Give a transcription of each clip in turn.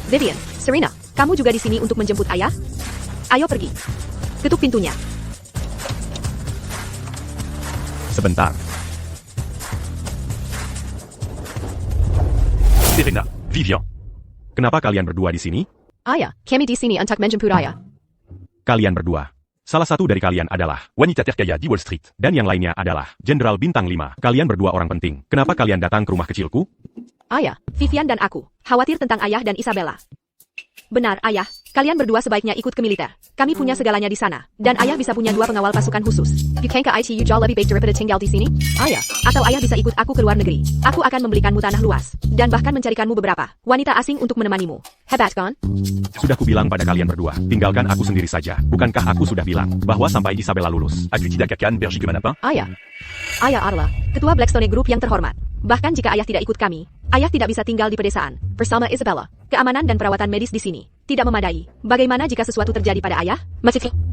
Vivian, Serena, kamu juga di sini untuk menjemput ayah? Ayo pergi. Ketuk pintunya. Sebentar. Serena, Vivian. Kenapa kalian berdua di sini? Ayah, kami di sini untuk menjemput ayah. Kalian berdua. Salah satu dari kalian adalah Wanita terkaya di Wall Street. dan yang lainnya adalah Jenderal Bintang 5. Kalian berdua orang penting. Kenapa kalian datang ke rumah kecilku? Ayah, Vivian dan aku khawatir tentang ayah dan Isabella. Benar, ayah. Kalian berdua sebaiknya ikut ke militer. Kami punya segalanya di sana. Dan ayah bisa punya 2 pengawal pasukan khusus. Bukankah ITU jauh lebih baik daripada tinggal di sini? Ayah, atau ayah bisa ikut aku ke luar negeri. Aku akan membelikanmu tanah luas. Dan bahkan mencarikanmu beberapa wanita asing untuk menemanimu. Hebat kan? Sudah kubilang pada kalian berdua, tinggalkan aku sendiri saja. Bukankah aku sudah bilang bahwa sampai Isabella lulus? As-tu tidak akan pergi ke manapun? Ayah. Ayah adalah ketua Blackstone Group yang terhormat. Bahkan jika ayah tidak ikut kami, ayah tidak bisa tinggal di pedesaan bersama Isabella. Keamanan dan perawatan medis di sini tidak memadai. Bagaimana jika sesuatu terjadi pada ayah?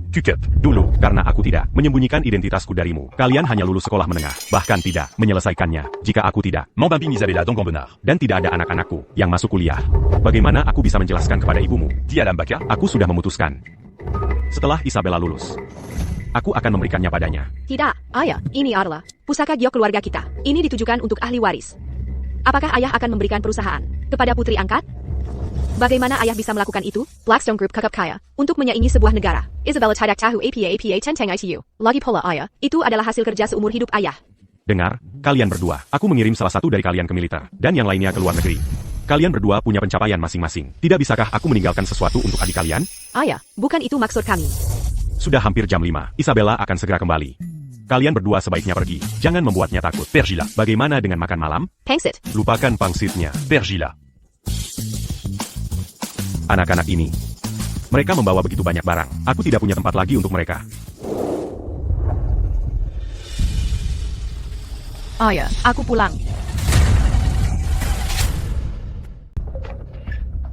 Cukup. Dulu, karena aku tidak menyembunyikan identitasku darimu. Kalian hanya lulus sekolah menengah, bahkan tidak menyelesaikannya. Jika aku tidak, Mon bambine Isabella dans bon bonheur. dan tidak ada anak-anakku yang masuk kuliah, bagaimana aku bisa menjelaskan kepada ibumu? Dis à Dame Baka. Aku sudah memutuskan. Setelah Isabella lulus, aku akan memberikannya padanya. Tidak, ayah. Ini adalah pusaka giok keluarga kita. Ini ditujukan untuk ahli waris. Apakah ayah akan memberikan perusahaan kepada putri angkat? Bagaimana ayah bisa melakukan itu? Blackstone Group kakap kaya untuk menyaingi sebuah negara. Isabella tidak tahu APA tentang ITU. Lagi pula ayah, itu adalah hasil kerja seumur hidup ayah. Dengar, kalian berdua, aku mengirim salah satu dari kalian ke militer, dan yang lainnya ke luar negeri. Kalian berdua punya pencapaian masing-masing. Tidak bisakah aku meninggalkan sesuatu untuk adik kalian? Ayah, bukan itu maksud kami. Sudah hampir jam 5, Isabella akan segera kembali. Kalian berdua sebaiknya pergi. Jangan membuatnya takut. Pergila. Bagaimana dengan makan malam? Pangsit. Lupakan pangsitnya. Pergila. Anak-anak ini. Mereka membawa begitu banyak barang. Aku tidak punya tempat lagi untuk mereka. Ayah, aku pulang.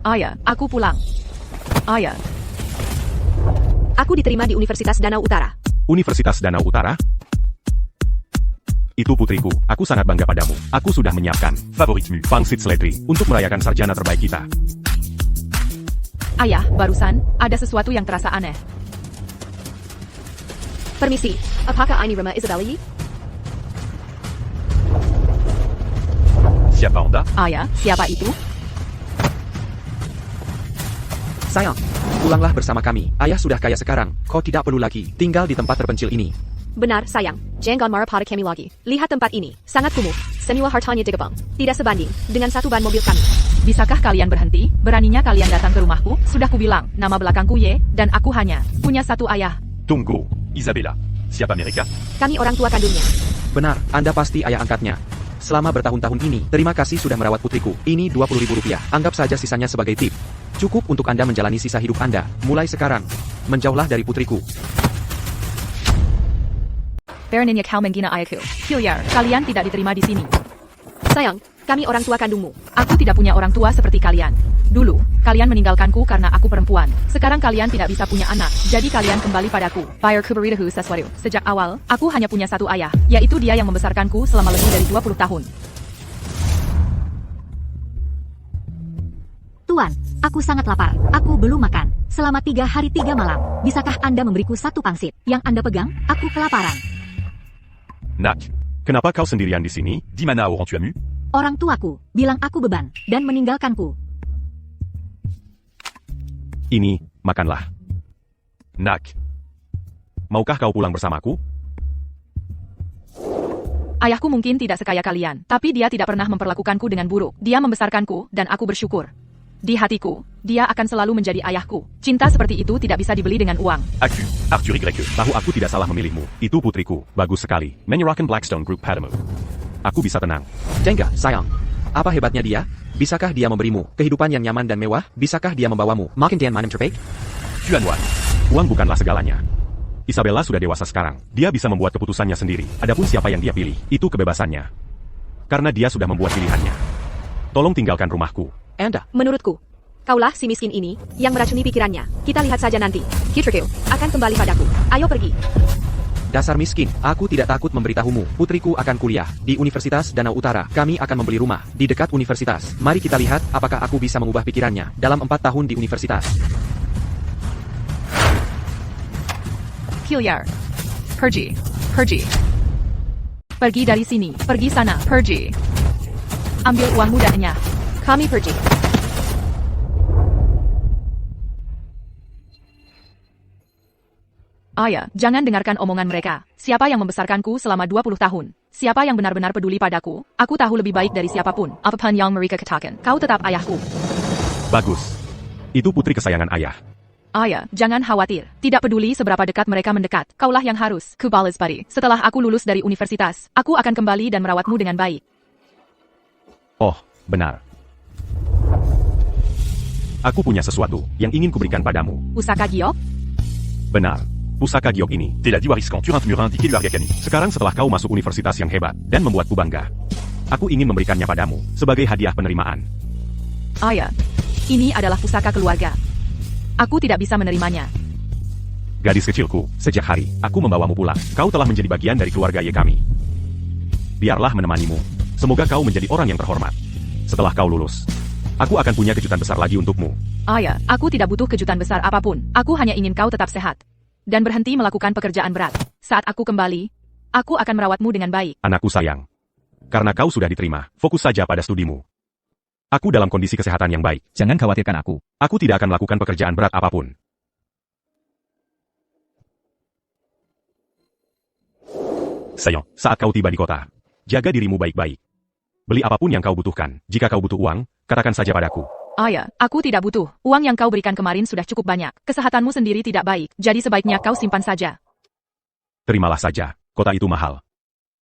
Ayah, aku pulang. Ayah. Aku diterima di Universitas Danau Utara. Universitas Danau Utara? Itu putriku. Aku sangat bangga padamu. Aku sudah menyiapkan Favoritmu. pangsit seledri untuk merayakan sarjana terbaik kita. Ayah, barusan ada sesuatu yang terasa aneh. Permisi, apakah ini rumah Isabella? Siapa Anda? Ayah, siapa itu? Sayang, pulanglah bersama kami. Ayah sudah kaya sekarang. Kau tidak perlu lagi tinggal di tempat terpencil ini. Benar, sayang. Jangan marah pada kami lagi. Lihat tempat ini, sangat kumuh. Semua hartanya digepang. Tidak sebanding dengan satu ban mobil kami. Bisakah kalian berhenti? Beraninya kalian datang ke rumahku? Sudah kubilang, nama belakangku Ye, dan aku hanya punya satu ayah. Tunggu. Isabella. Siapa mereka? Kami orang tua kandungnya. Benar, Anda pasti ayah angkatnya. Selama bertahun-tahun ini, terima kasih sudah merawat putriku. Ini Rp20.000. Anggap saja sisanya sebagai tip. Cukup untuk Anda menjalani sisa hidup Anda. Mulai sekarang, menjauhlah dari putriku. Beraninya kau menghina ayahku. Hilliard, kalian tidak diterima di sini. Sayang, kami orang tua kandungmu. Aku tidak punya orang tua seperti kalian. Dulu, kalian meninggalkanku karena aku perempuan. Sekarang kalian tidak bisa punya anak. Jadi kalian kembali padaku. Bayarku beritahu sesuatu. Sejak awal, aku hanya punya satu ayah. Yaitu dia yang membesarkanku selama lebih dari 20 tahun. Tuan, aku sangat lapar. Aku belum makan. Selama 3 hari 3 malam. Bisakah Anda memberiku satu pangsit? Yang Anda pegang, aku kelaparan. Nak. Kenapa kau sendirian di sini? Di mana orang tuamu? Orang tuaku bilang aku beban dan meninggalkanku. Ini, makanlah. Nak. Maukah kau pulang bersamaku? Ayahku mungkin tidak sekaya kalian, tapi dia tidak pernah memperlakukanku dengan buruk. Dia membesarkanku, dan aku bersyukur. Di hatiku, dia akan selalu menjadi ayahku. Cinta seperti itu tidak bisa dibeli dengan uang. Aku. Arthur Y. Tahu aku tidak salah memilihmu. Itu putriku. Bagus sekali. Menyerahkan Blackstone Group padamu. Aku bisa tenang. Jengga, sayang. Apa hebatnya dia? Bisakah dia memberimu kehidupan yang nyaman dan mewah? Bisakah dia membawamu makin dan makin terbaik? Juan. Uang bukanlah segalanya. Isabella sudah dewasa sekarang. Dia bisa membuat keputusannya sendiri. Adapun siapa yang dia pilih, itu kebebasannya. Karena dia sudah membuat pilihannya. Tolong tinggalkan rumahku. Anda, Menurutku, kaulah si miskin ini yang meracuni pikirannya. Kita lihat saja nanti. Putriku akan kembali padaku. Ayo pergi. Dasar miskin, aku tidak takut memberitahumu. Putriku akan kuliah di Universitas Danau Utara. Kami akan membeli rumah di dekat universitas. Mari kita lihat apakah aku bisa mengubah pikirannya dalam 4 tahun di universitas. Hilliard. Pergi. Pergi. Pergi dari sini. Pergi sana. Pergi. Ambil uang mudanya. Kami pergi. Ayah, jangan dengarkan omongan mereka. Siapa yang membesarkanku selama 20 tahun? Siapa yang benar-benar peduli padaku? Aku tahu lebih baik dari siapapun. Apapun yang mereka katakan, kau tetap ayahku. Bagus. Itu putri kesayangan ayah. Ayah, jangan khawatir. Tidak peduli seberapa dekat mereka mendekat. Kaulah yang harus ku balas budi. Setelah aku lulus dari universitas, aku akan kembali dan merawatmu dengan baik. Oh, benar. Aku punya sesuatu yang ingin kuberikan padamu. Pusaka giok? Benar. Pusaka giok ini. T'es la Diwaris quand tu mur indiqué du Argakani. Sekarang setelah kau masuk universitas yang hebat dan membuatku bangga, aku ingin memberikannya padamu sebagai hadiah penerimaan. Ayah, ini adalah pusaka keluarga. Aku tidak bisa menerimanya. Gadis kecilku, sejak hari aku membawamu pulang, kau telah menjadi bagian dari keluarga Ye kami. Biarlah menemanimu. Semoga kau menjadi orang yang terhormat. Setelah kau lulus, aku akan punya kejutan besar lagi untukmu. Ayah, aku tidak butuh kejutan besar apapun. Aku hanya ingin kau tetap sehat dan berhenti melakukan pekerjaan berat. Saat aku kembali, aku akan merawatmu dengan baik. Anakku sayang, karena kau sudah diterima, fokus saja pada studimu. Aku dalam kondisi kesehatan yang baik. Jangan khawatirkan aku. Aku tidak akan melakukan pekerjaan berat apapun. Sayang, Saat kau tiba di kota, jaga dirimu baik-baik. Beli apapun yang kau butuhkan. Jika kau butuh uang, katakan saja padaku. Ayah, aku tidak butuh. Uang yang kau berikan kemarin sudah cukup banyak. Kesehatanmu sendiri tidak baik, jadi sebaiknya kau simpan saja. Terimalah saja, kota itu mahal.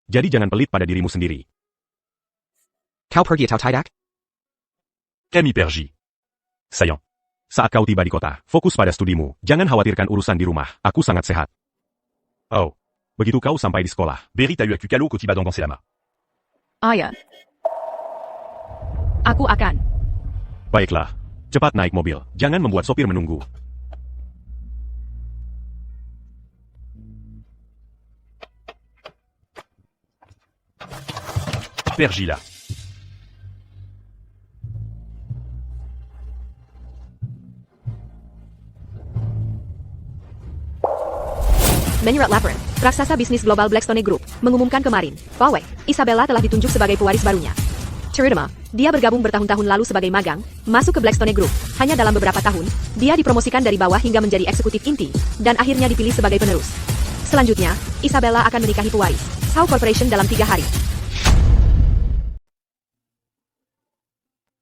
Jadi jangan pelit pada dirimu sendiri. Kau pergi atau tidak? Kami pergi. Sayang, Saat kau tiba di kota, fokus pada studimu. Jangan khawatirkan urusan di rumah. Aku sangat sehat. oh, Begitu kau sampai di sekolah, Berit a eu à Kukalo Kotiba dans Selama. Ayah, aku akan. baiklah. Cepat naik mobil. Jangan membuat sopir menunggu. Pergi là. Menyurat laporan, raksasa bisnis global Blackstone Group, mengumumkan kemarin bahwa Isabella telah ditunjuk sebagai pewaris barunya. Terutama, dia bergabung bertahun-tahun lalu sebagai magang, masuk ke Blackstone Group. Hanya dalam beberapa tahun, dia dipromosikan dari bawah hingga menjadi eksekutif inti, dan akhirnya dipilih sebagai penerus. Selanjutnya, Isabella akan menikahi pewaris Howe Corporation dalam 3 hari.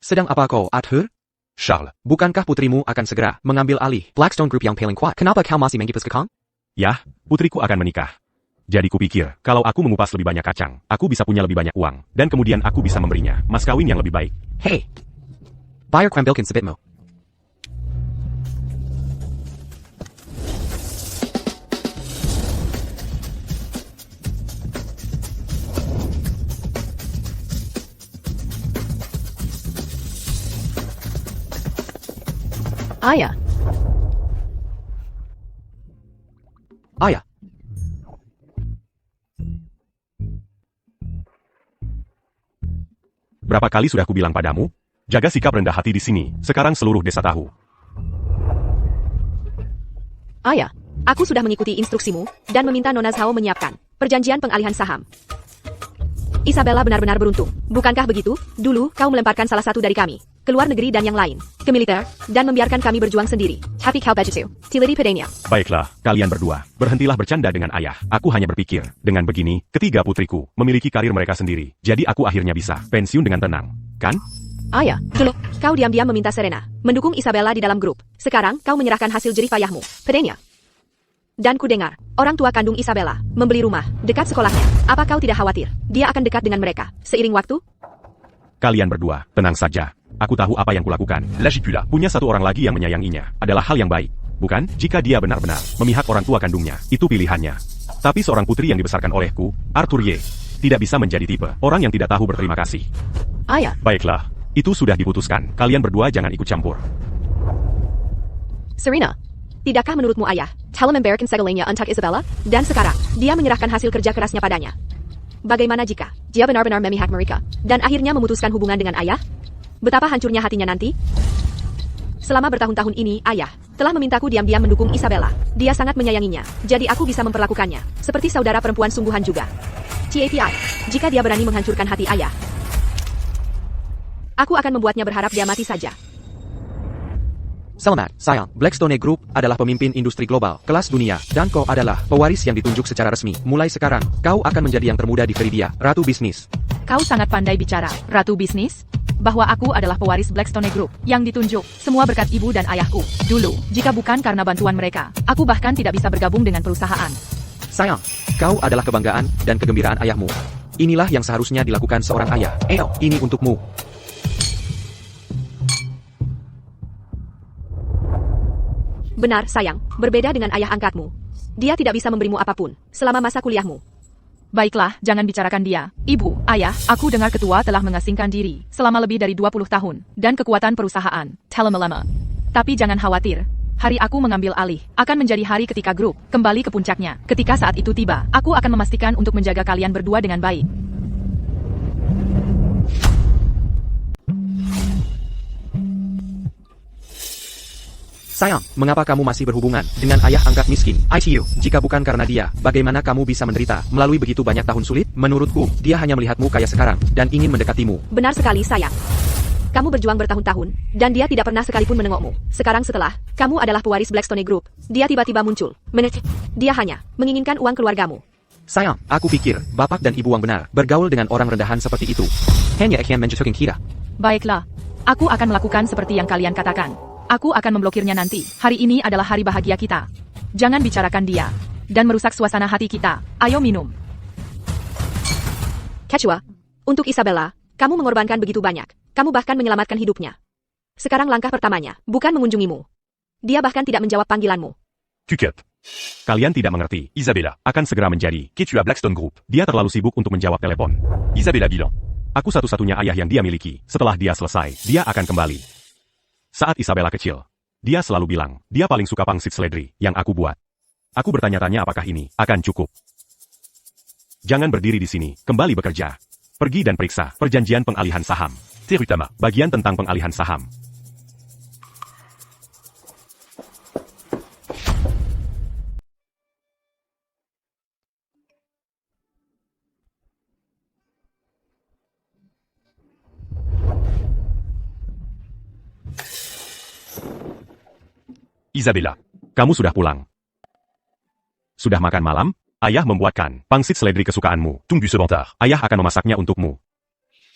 Sedang apa kau, Arthur? Charles, Bukankah putrimu akan segera mengambil alih Blackstone Group yang paling kuat? Kenapa kau masih mengkipas kekang? Yah, putriku akan menikah. Jadi kupikir, kalau aku mengupas lebih banyak kacang, aku bisa punya lebih banyak uang, dan kemudian aku bisa memberinya mas kawin yang lebih baik. Hey! Bayar kwambilkan sebitmu. Ayah, Ayah, Berapa kali sudah kubilang padamu? Jaga sikap rendah hati di sini. Sekarang seluruh desa tahu. Ayah, aku sudah mengikuti instruksimu, dan meminta Nona Zhao menyiapkan perjanjian pengalihan saham. Isabella benar-benar beruntung, bukankah begitu? Dulu, kau melemparkan salah satu dari kami ke luar negeri dan yang lain, ke militer, dan membiarkan kami berjuang sendiri. Tapi kau begitu, Tility Pedania. Baiklah, kalian berdua, berhentilah bercanda dengan ayah. Aku hanya berpikir, dengan begini, ketiga putriku memiliki karir mereka sendiri. Jadi aku akhirnya bisa pensiun dengan tenang, kan? Ayah, dulu, kau diam-diam meminta Serena mendukung Isabella di dalam grup. Sekarang, kau menyerahkan hasil jerih payahmu, Pedania. Dan ku dengar, orang tua kandung Isabella membeli rumah dekat sekolahnya. Apa kau tidak khawatir? Dia akan dekat dengan mereka seiring waktu? Kalian berdua, tenang saja. Aku tahu apa yang kulakukan. L'agis plus là. Punya satu orang lagi yang menyayanginya adalah hal yang baik, bukan? Jika dia benar-benar memihak orang tua kandungnya, itu pilihannya. Tapi seorang putri yang dibesarkan olehku, Arthur Ye, tidak bisa menjadi tipe orang yang tidak tahu berterima kasih. Ayah, Baiklah, itu sudah diputuskan. Kalian berdua jangan ikut campur. Serena, Tidakkah menurutmu ayah, telah membiarkan segalanya untuk Isabella, dan sekarang, dia menyerahkan hasil kerja kerasnya padanya? Bagaimana jika dia benar-benar memihak mereka, dan akhirnya memutuskan hubungan dengan ayah? Betapa hancurnya hatinya nanti? Selama bertahun-tahun ini, ayah telah memintaku diam-diam mendukung Isabella. Dia sangat menyayanginya, jadi aku bisa memperlakukannya seperti saudara perempuan sungguhan juga. TAPI, jika dia berani menghancurkan hati ayah, aku akan membuatnya berharap dia mati saja. Selamat, sayang. Blackstone Group adalah pemimpin industri global, kelas dunia, dan kau adalah pewaris yang ditunjuk secara resmi. Mulai sekarang, kau akan menjadi yang termuda di Veridia, Ratu Bisnis. Kau sangat pandai bicara, Ratu Bisnis. Bahwa aku adalah pewaris Blackstone Group yang ditunjuk, semua berkat ibu dan ayahku. Dulu, jika bukan karena bantuan mereka, aku bahkan tidak bisa bergabung dengan perusahaan. Sayang, kau adalah kebanggaan dan kegembiraan ayahmu. Inilah yang seharusnya dilakukan seorang ayah. Ini untukmu. Benar, sayang, berbeda dengan ayah angkatmu. Dia tidak bisa memberimu apapun selama masa kuliahmu. Baiklah, jangan bicarakan dia. Ibu, ayah, aku dengar ketua telah mengasingkan diri selama lebih dari 20 tahun, dan kekuatan perusahaan telah melemah. Tapi jangan khawatir, hari aku mengambil alih akan menjadi hari ketika grup kembali ke puncaknya. Ketika saat itu tiba, aku akan memastikan untuk menjaga kalian berdua dengan baik. Sayang, mengapa kamu masih berhubungan dengan ayah angkat miskin, ITU? Jika bukan karena dia, bagaimana kamu bisa menderita melalui begitu banyak tahun sulit? Menurutku, dia hanya melihatmu kaya sekarang, dan ingin mendekatimu. Benar sekali, sayang. Kamu berjuang bertahun-tahun, dan dia tidak pernah sekalipun menengokmu. Sekarang setelah, kamu adalah pewaris Blackstone Group, dia tiba-tiba muncul. Dia hanya menginginkan uang keluargamu. Sayang, aku pikir, bapak dan ibu yang benar, bergaul dengan orang rendahan seperti itu. Hanya akan menjatuhkan kita. Baiklah, aku akan melakukan seperti yang kalian katakan. Aku akan memblokirnya nanti. Hari ini adalah hari bahagia kita. Jangan bicarakan dia. Dan merusak suasana hati kita. Ayo minum. Quechua, untuk Isabella, kamu mengorbankan begitu banyak. Kamu bahkan menyelamatkan hidupnya. Sekarang langkah pertamanya, bukan mengunjungimu. Dia bahkan tidak menjawab panggilanmu. Cukup. Kalian tidak mengerti. Isabella. Akan segera menjadi. Quechua Blackstone Group. Dia terlalu sibuk untuk menjawab telepon. Isabella bilang. Aku satu-satunya ayah yang dia miliki. Setelah dia selesai, dia akan kembali. Saat Isabella kecil, dia selalu bilang, dia paling suka pangsit seledri yang aku buat. Aku bertanya-tanya apakah ini akan cukup. Jangan berdiri di sini, kembali bekerja. Pergi dan periksa perjanjian pengalihan saham. Terutama. Bagian tentang pengalihan saham. Isabella. Kamu sudah pulang. Sudah makan malam? Ayah membuatkan pangsit seledri kesukaanmu. Tunggu sebentar. Ayah akan memasaknya untukmu.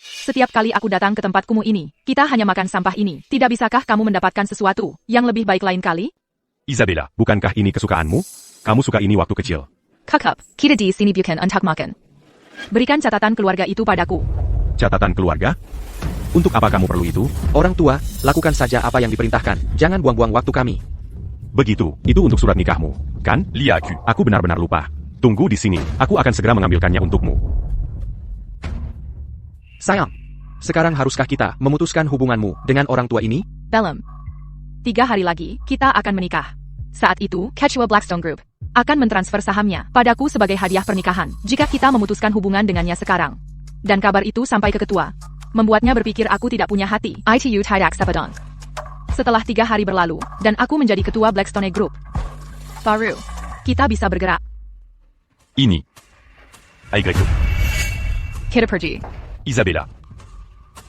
Setiap kali aku datang ke tempat kumuh ini, kita hanya makan sampah ini. Tidak bisakah kamu mendapatkan sesuatu yang lebih baik lain kali? Isabella. Bukankah ini kesukaanmu? Kamu suka ini waktu kecil. Kakak, kita di sini bukan untuk makan. Berikan catatan keluarga itu padaku. Catatan keluarga? Untuk apa kamu perlu itu? Orang tua, lakukan saja apa yang diperintahkan. Jangan buang-buang waktu kami. Begitu, itu untuk surat nikahmu, kan? Liaku. Aku benar-benar lupa. Tunggu di sini, aku akan segera mengambilkannya untukmu. Sayang, sekarang haruskah kita memutuskan hubunganmu dengan orang tua ini? Belum. 3 hari lagi, kita akan menikah. Saat itu, Quechua Blackstone Group akan mentransfer sahamnya padaku sebagai hadiah pernikahan jika kita memutuskan hubungan dengannya sekarang. Dan kabar itu sampai ke ketua. Membuatnya berpikir aku tidak punya hati. ITU tidak sapadon. Setelah 3 hari berlalu, dan aku menjadi ketua Blackstone Group. Baru, kita bisa bergerak. Ini. Aigreto. Kita pergi. Isabella.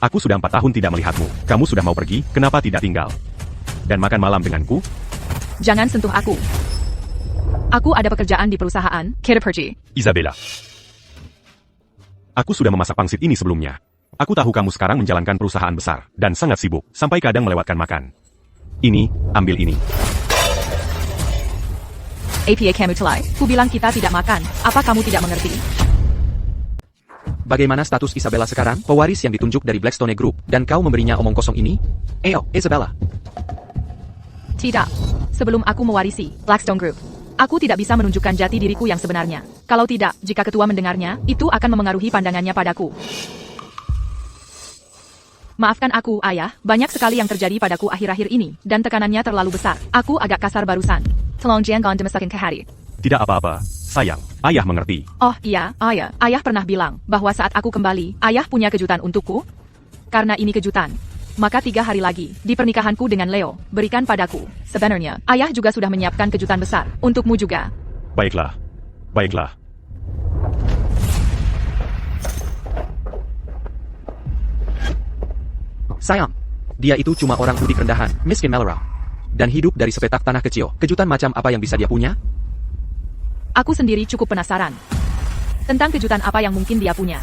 Aku sudah 4 tahun tidak melihatmu. Kamu sudah mau pergi, kenapa tidak tinggal? Dan makan malam denganku? Jangan sentuh aku. Aku ada pekerjaan di perusahaan. Kita pergi. Isabella. Aku sudah memasak pangsit ini sebelumnya. Aku tahu kamu sekarang menjalankan perusahaan besar, dan sangat sibuk, sampai kadang melewatkan makan. Ini, ambil ini. APA kamu telai. Ku bilang kita tidak makan. Apa kamu tidak mengerti? Bagaimana status Isabella sekarang? Pewaris yang ditunjuk dari Blackstone Group, dan kau memberinya omong kosong ini? Isabella. Tidak. Sebelum aku mewarisi Blackstone Group, aku tidak bisa menunjukkan jati diriku yang sebenarnya. Kalau tidak, jika ketua mendengarnya, itu akan memengaruhi pandangannya padaku. Maafkan aku, ayah. Banyak sekali yang terjadi padaku akhir-akhir ini, dan tekanannya terlalu besar. Aku agak kasar barusan. Tolong jangan dimasukkan ke hati. Tidak apa-apa, sayang. Ayah mengerti. Oh iya, ayah. Ayah pernah bilang bahwa saat aku kembali, ayah punya kejutan untukku. Karena ini kejutan, maka 3 hari lagi, di pernikahanku dengan Leo, berikan padaku. Sebenarnya, ayah juga sudah menyiapkan kejutan besar. Untukmu juga. Baiklah. Baiklah. Sayang, dia itu cuma orang udik rendahan, miskin Melora. Dan hidup dari sepetak tanah kecil. Kejutan macam apa yang bisa dia punya? Aku sendiri cukup penasaran tentang kejutan apa yang mungkin dia punya.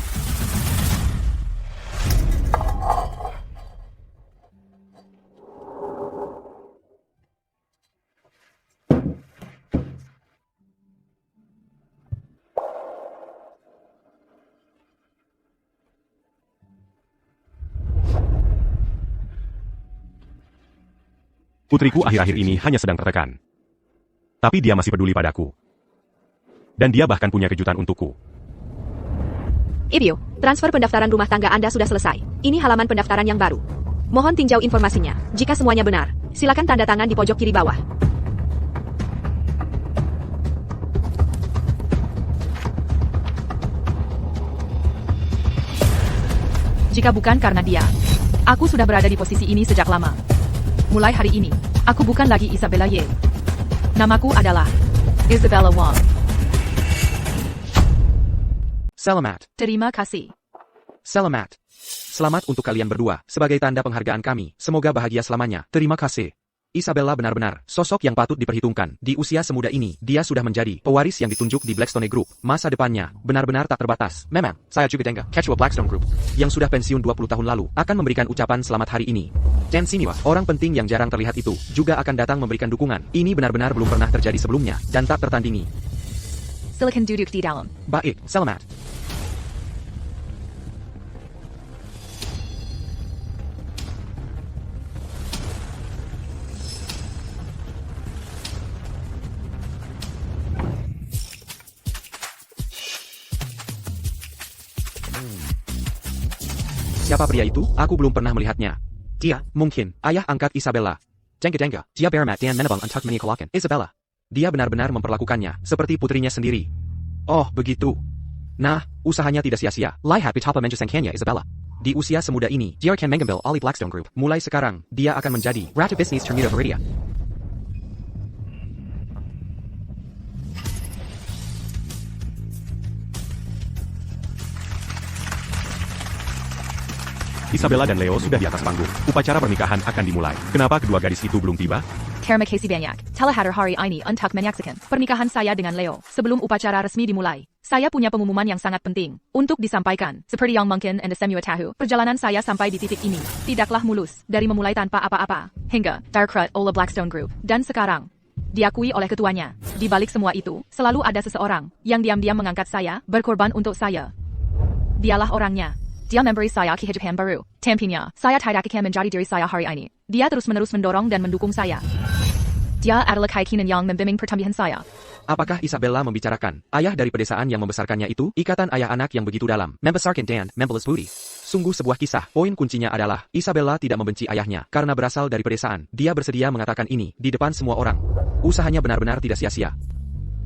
Putriku akhir-akhir ini hanya sedang tertekan. Tapi dia masih peduli padaku. Dan dia bahkan punya kejutan untukku. Ibio, transfer pendaftaran rumah tangga Anda sudah selesai. Ini halaman pendaftaran yang baru. Mohon tinjau informasinya. Jika semuanya benar, silakan tanda tangan di pojok kiri bawah. Jika bukan karena dia, aku sudah berada di posisi ini sejak lama. Mulai hari ini, aku bukan lagi Isabella Ye. Namaku adalah Isabella Wang. Selamat. Terima kasih. Selamat. Selamat untuk kalian berdua, sebagai tanda penghargaan kami. Semoga bahagia selamanya. Terima kasih. Isabella benar-benar sosok yang patut diperhitungkan. Di usia semuda ini, dia sudah menjadi pewaris yang ditunjuk di Blackstone Group. Masa depannya benar-benar tak terbatas. Memang, saya juga Denga, Ketua Blackstone Group, yang sudah pensiun 20 tahun lalu, akan memberikan ucapan selamat hari ini. Dan sinilah, orang penting yang jarang terlihat itu, juga akan datang memberikan dukungan. Ini benar-benar belum pernah terjadi sebelumnya, dan tak tertandingi. Silakan duduk di dalam. Baik, selamat. Siapa pria itu? Aku belum pernah melihatnya. Dia, mungkin, ayah angkat Isabella. Jengga, dia bermat dan menabang untuk menikolakan Isabella. Dia benar-benar memperlakukannya, seperti putrinya sendiri. Oh, begitu. Nah, usahanya tidak sia-sia. Lihat betapa menjengkelkannya Isabella. Di usia semuda ini, dia akan mengambil alih Blackstone Group. Mulai sekarang, dia akan menjadi Ratu Bisnis Termuda Meridia. Isabella dan Leo sudah di atas panggung. Upacara pernikahan akan dimulai. Kenapa kedua gadis itu belum tiba? Terima kasih banyak. Telah hadir hari ini untuk menyaksikan pernikahan saya dengan Leo. Sebelum upacara resmi dimulai, saya punya pengumuman yang sangat penting untuk disampaikan. Seperti yang mungkin Anda semua tahu, perjalanan saya sampai di titik ini tidaklah mulus. Dari memulai tanpa apa-apa, hingga direkrut oleh Blackstone Group. Dan sekarang, diakui oleh ketuanya. Di balik semua itu, selalu ada seseorang yang diam-diam mengangkat saya, berkorban untuk saya. Dialah orangnya. Dia memberi saya kehidupan baru. Tampaknya, saya tidak akan menjadi diri saya hari ini. Dia terus-menerus mendorong dan mendukung saya. Dia adalah keyakinan yang membimbing pertumbuhan saya. Apakah Isabella membicarakan ayah dari pedesaan yang membesarkannya itu? Ikatan ayah anak yang begitu dalam, membesarkan dan membalas budi. Sungguh sebuah kisah. Poin kuncinya adalah, Isabella tidak membenci ayahnya, karena berasal dari pedesaan. Dia bersedia mengatakan ini, di depan semua orang. Usahanya benar-benar tidak sia-sia.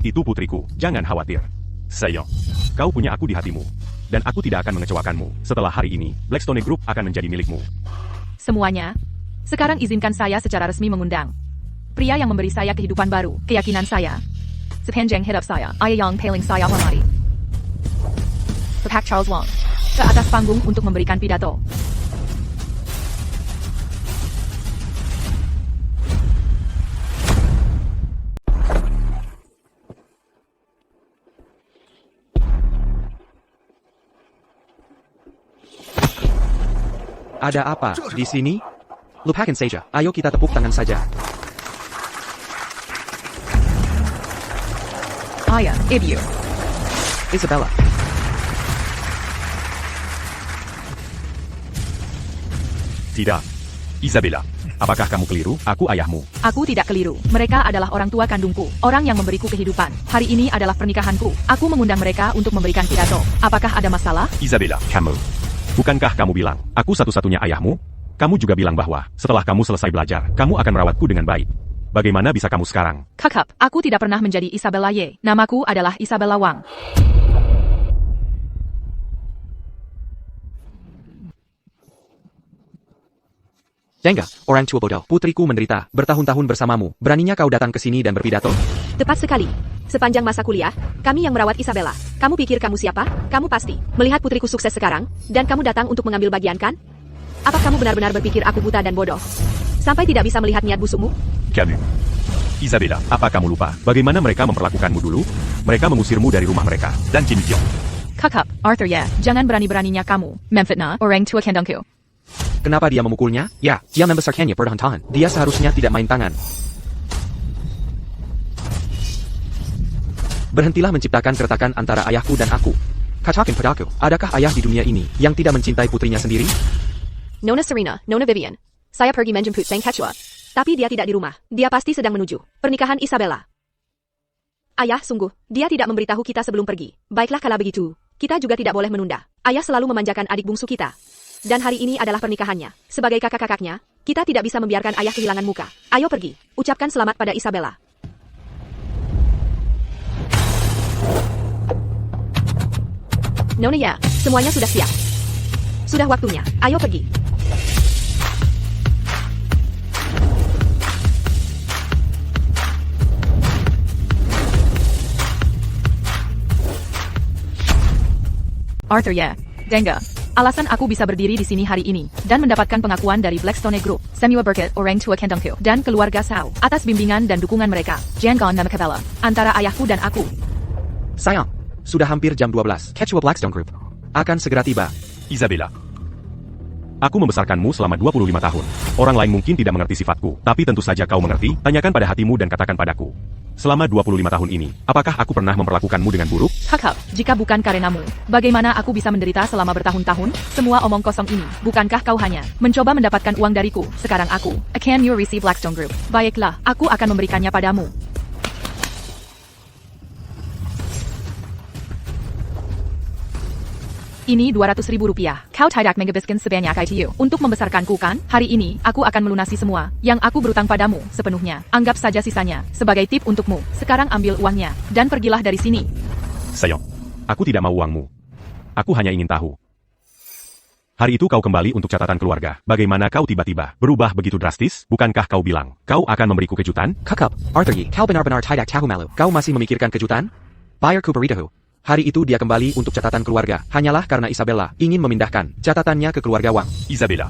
Itu putriku, jangan khawatir. Sayang, kau punya aku di hatimu. Dan aku tidak akan mengecewakanmu. Setelah hari ini, Blackstone Group akan menjadi milikmu. Semuanya, sekarang izinkan saya secara resmi mengundang pria yang memberi saya kehidupan baru, keyakinan saya, sepanjang hidup saya, ayah yang paling saya hormati, Pak Charles Wang, ke atas panggung untuk memberikan pidato. Ada apa di sini? Lupakan saja. Ayo kita tepuk tangan saja. Ayah, Ibu. Isabella. Tidak. Isabella. Apakah kamu keliru? Aku ayahmu. Aku tidak keliru. Mereka adalah orang tua kandungku, orang yang memberiku kehidupan. Hari ini adalah pernikahanku. Aku mengundang mereka untuk memberikan pidato. Apakah ada masalah? Isabella. Kamu. Bukankah kamu bilang, aku satu-satunya ayahmu? Kamu juga bilang bahwa, setelah kamu selesai belajar, kamu akan merawatku dengan baik. Bagaimana bisa kamu sekarang? Kakak, aku tidak pernah menjadi Isabella Ye. Namaku adalah Isabella Wang. Dengga, orang tua bodoh. Putriku menderita, bertahun-tahun bersamamu. Beraninya kau datang ke sini dan berpidato. Tepat sekali. Sepanjang masa kuliah, kami yang merawat Isabella. Kamu pikir kamu siapa? Kamu pasti melihat putriku sukses sekarang, dan kamu datang untuk mengambil bagian kan? Apa kamu benar-benar berpikir aku buta dan bodoh? Sampai tidak bisa melihat niat busukmu? Camus. Isabella. Apa kamu lupa? Bagaimana mereka memperlakukanmu dulu? Mereka mengusirmu dari rumah mereka. Dan Jin Tian. Kakak, Arthur Ye, jangan berani-beraninya kamu memfitnah orang tua kandungku. Kenapa dia memukulnya? Ya, dia membesarkannya perlahan-lahan. Dia seharusnya tidak main tangan. Berhentilah menciptakan keretakan antara ayahku dan aku. Katakan padaku, adakah ayah di dunia ini yang tidak mencintai putrinya sendiri? Nona Serena, Nona Vivian. Saya pergi menjemput Sang Ketua. Tapi dia tidak di rumah. Dia pasti sedang menuju pernikahan Isabella. Ayah, sungguh, dia tidak memberitahu kita sebelum pergi. Baiklah kalau begitu, kita juga tidak boleh menunda. Ayah selalu memanjakan adik bungsu kita. Dan hari ini adalah pernikahannya. Sebagai kakak-kakaknya, kita tidak bisa membiarkan ayah kehilangan muka. Ayo pergi, ucapkan selamat pada Isabella. Nona ya, semuanya sudah siap. Sudah waktunya, ayo pergi. Arthur Ye, Dengga. Alasan aku bisa berdiri di sini hari ini dan mendapatkan pengakuan dari Blackstone Group, Samuel Burkett, orang tua kandungku, dan keluarga Sao atas bimbingan dan dukungan mereka. Jangan Namakabella, antara ayahku dan aku. Sayang, sudah hampir jam 12. Ketua Blackstone Group akan segera tiba. Isabella. Aku membesarkanmu selama 25 tahun. Orang lain mungkin tidak mengerti sifatku, tapi tentu saja kau mengerti. Tanyakan pada hatimu dan katakan padaku. Selama 25 tahun ini, apakah aku pernah memperlakukanmu dengan buruk? Kakak, jika bukan karenamu, bagaimana aku bisa menderita selama bertahun-tahun? Semua omong kosong ini, bukankah kau hanya mencoba mendapatkan uang dariku? Sekarang aku, can you receive Blackstone Group? Baiklah, aku akan memberikannya padamu. Ini 200.000 rupiah. Kau tidak menghabiskan sebanyak itu untuk membesarkanku kan? Hari ini, aku akan melunasi semua yang aku berutang padamu sepenuhnya. Anggap saja sisanya sebagai tip untukmu. Sekarang ambil uangnya dan pergilah dari sini. Sayang, aku tidak mau uangmu. Aku hanya ingin tahu. Hari itu kau kembali untuk catatan keluarga. Bagaimana kau tiba-tiba berubah begitu drastis? Bukankah kau bilang kau akan memberiku kejutan? Kakak, Arthur Ye, kau benar-benar tidak tahu malu. Kau masih memikirkan kejutan? Bayarku beritahu. Hari itu dia kembali untuk catatan keluarga. Hanyalah karena Isabella ingin memindahkan catatannya ke keluarga Wang. Isabella.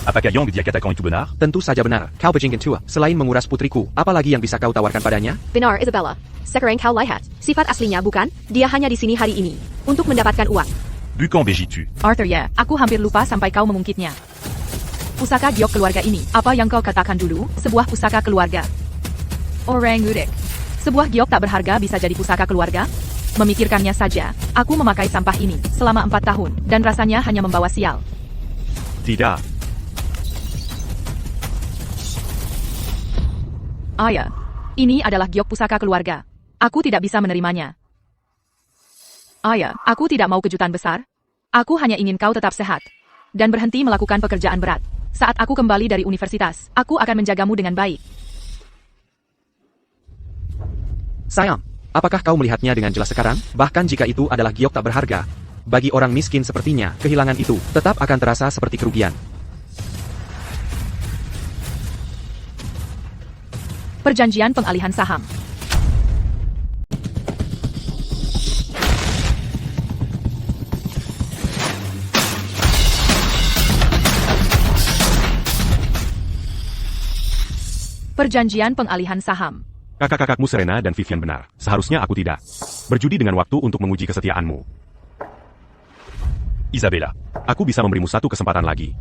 Apakah Yang dia katakan itu benar? Tentu saja benar. Kau bajingan tua. Selain menguras putriku, apalagi yang bisa kau tawarkan padanya? Benar, Isabella. Sekarang kau lihat, sifat aslinya bukan? Dia hanya di sini hari ini untuk mendapatkan uang. Bukan begitu. Arthur Ye, aku hampir lupa sampai kau mengungkitnya. Pusaka giok keluarga ini, apa yang kau katakan dulu? Sebuah pusaka keluarga. Orang udik. Sebuah giok tak berharga bisa jadi pusaka keluarga? Memikirkannya saja, aku memakai sampah ini selama 4 tahun, dan rasanya hanya membawa sial. Tidak. Ayah, ini adalah giok pusaka keluarga. Aku tidak bisa menerimanya. Ayah, aku tidak mau kejutan besar. Aku hanya ingin kau tetap sehat dan berhenti melakukan pekerjaan berat. Saat aku kembali dari universitas, aku akan menjagamu dengan baik. Sayang, apakah kau melihatnya dengan jelas sekarang? Bahkan jika itu adalah giok tak berharga, bagi orang miskin sepertinya, kehilangan itu tetap akan terasa seperti kerugian. Perjanjian pengalihan saham. Perjanjian pengalihan saham. Kakak-kakakmu Serena dan Vivian benar. Seharusnya aku tidak berjudi dengan waktu untuk menguji kesetiaanmu. Isabella. Aku bisa memberimu satu kesempatan lagi.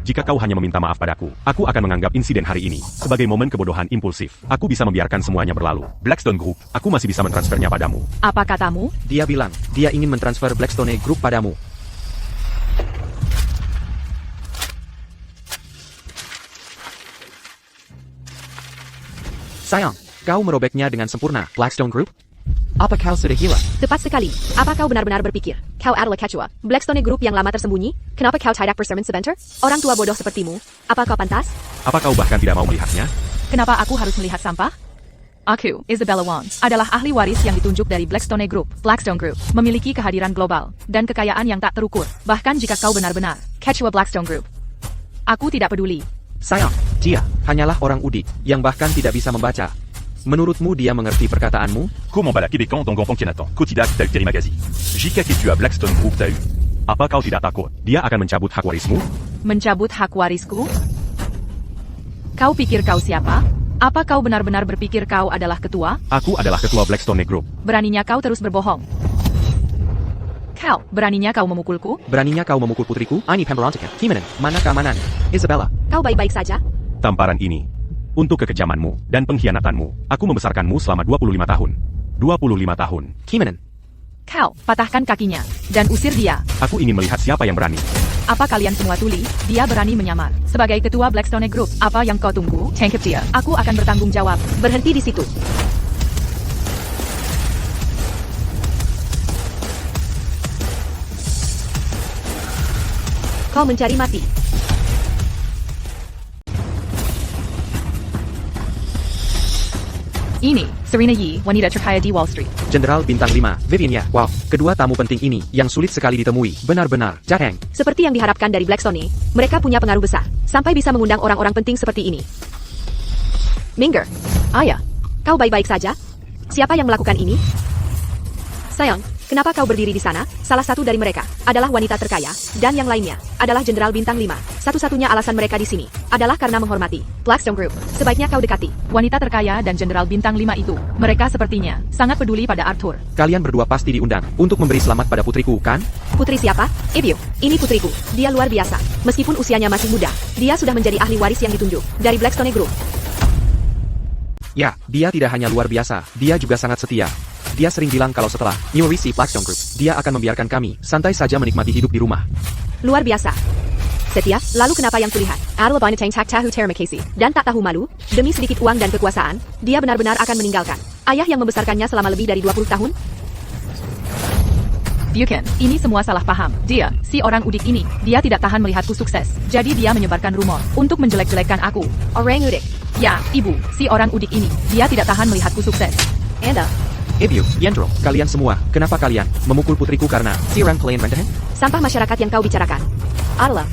Jika kau hanya meminta maaf padaku, aku akan menganggap insiden hari ini sebagai momen kebodohan impulsif. Aku bisa membiarkan semuanya berlalu. Blackstone Group. Aku masih bisa mentransfernya padamu. Apa katamu? Dia bilang, dia ingin mentransfer Blackstone Group padamu. Sayang, kau merobeknya dengan sempurna, Blackstone Group? Apa kau sudah gila? Tepat sekali. Apa kau benar-benar berpikir? Kau adalah Quechua, Blackstone Group yang lama tersembunyi? Kenapa kau tidak bersermon sebentar? Orang tua bodoh sepertimu. Apa kau pantas? Apa kau bahkan tidak mau melihatnya? Kenapa aku harus melihat sampah? Aku, Isabella Wong, adalah ahli waris yang ditunjuk dari Blackstone Group, memiliki kehadiran global, dan kekayaan yang tak terukur, bahkan jika kau benar-benar Quechua Blackstone Group. Aku tidak peduli. Sayang, dia hanyalah orang udik yang bahkan tidak bisa membaca. Menurutmu dia mengerti perkataanmu? Comment bat la Québécois en tant Kianaton, Kotidak t'as eu Magazine. Jika Ketua Blackstone Group t'as eu. Apa kau tidak takut? Dia akan mencabut hak warismu? Mencabut hak warisku? Kau pikir kau siapa? Apa kau benar-benar berpikir kau adalah ketua? Aku adalah ketua Blackstone Group. Beraninya kau terus berbohong. Kau, beraninya kau memukulku? Beraninya kau memukul putriku? Ini pemberontakan. Kimanan, mana keamanan? Isabella, Kau baik-baik saja? Tamparan ini. Untuk kekejamanmu dan pengkhianatanmu, aku membesarkanmu selama 25 tahun. 25 tahun. Kimanan, Kau, patahkan kakinya, dan usir dia. Aku ingin melihat siapa yang berani. Apa kalian semua tuli? Dia berani menyamar. Sebagai ketua Blackstone Group, apa yang kau tunggu? Tangkap dia. Aku akan bertanggung jawab. Berhenti di situ. Kau mencari mati. Ini, Serena Yi, wanita terkaya di Wall Street. Jenderal Bintang 5, Vivian ya. Wow, kedua tamu penting ini yang sulit sekali ditemui. Benar-benar, jarang. Seperti yang diharapkan dari Blackstone, mereka punya pengaruh besar, sampai bisa mengundang orang-orang penting seperti ini. Minger, ayah, kau baik-baik saja? Siapa yang melakukan ini? Sayang, kenapa kau berdiri di sana? Salah satu dari mereka adalah wanita terkaya, dan yang lainnya adalah Jenderal Bintang 5. Satu-satunya alasan mereka di sini adalah karena menghormati Blackstone Group. Sebaiknya kau dekati Wanita terkaya dan Jenderal Bintang 5 itu. Mereka sepertinya sangat peduli pada Arthur. Kalian berdua pasti diundang untuk memberi selamat pada putriku, kan? Putri siapa? Ibyu, ini putriku. Dia luar biasa. Meskipun usianya masih muda, dia sudah menjadi ahli waris yang ditunjuk dari Blackstone Group. Ya, dia tidak hanya luar biasa, dia juga sangat setia. Dia sering bilang kalau setelah mewarisi Blackstone Group, dia akan membiarkan kami santai saja menikmati hidup di rumah. Luar biasa. Setia, lalu kenapa yang kulihat? Adalah banyak tak tahu terima kasih, dan tak tahu malu, demi sedikit uang dan kekuasaan, dia benar-benar akan meninggalkan ayah yang membesarkannya selama lebih dari 20 tahun? Bukan, ini semua salah paham. Dia, si orang udik ini, dia tidak tahan melihatku sukses. Jadi dia menyebarkan rumor untuk menjelek-jelekan aku. Orang udik. Ya, ibu, si orang udik ini, dia tidak tahan melihatku sukses. Anda, Ibyu, Yendro, kalian semua, kenapa kalian memukul putriku karena si orang pelayan rendahan? sampah masyarakat yang kau bicarakan adalah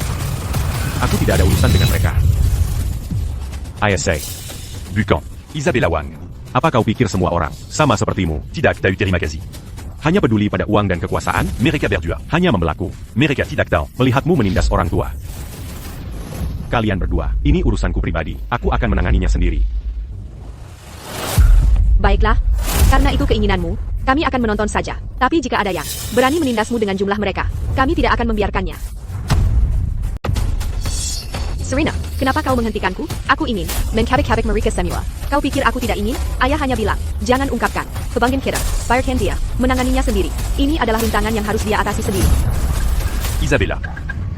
Aku tidak ada urusan dengan mereka. ISA. Bukan, Isabella Wang. Apa kau pikir semua orang sama sepertimu? Tidak t'as eu Magazine. Hanya peduli pada uang dan kekuasaan? Mereka berdua. Hanya membelaku? Mereka tidak tahu. Melihatmu menindas orang tua. Kalian berdua, ini urusanku pribadi. Aku akan menanganinya sendiri. baiklah. Karena itu keinginanmu, kami akan menonton saja. Tapi jika ada yang berani menindasmu dengan jumlah mereka, kami tidak akan membiarkannya. Serena, kenapa kau menghentikanku? Aku ingin mengkabik-kabik mereka semua. Kau pikir aku tidak ingin? Ayah hanya bilang, jangan ungkapkan. Kebanggaan kita, biarkan dia menanganinya sendiri. Ini adalah rintangan yang harus dia atasi sendiri. Isabella.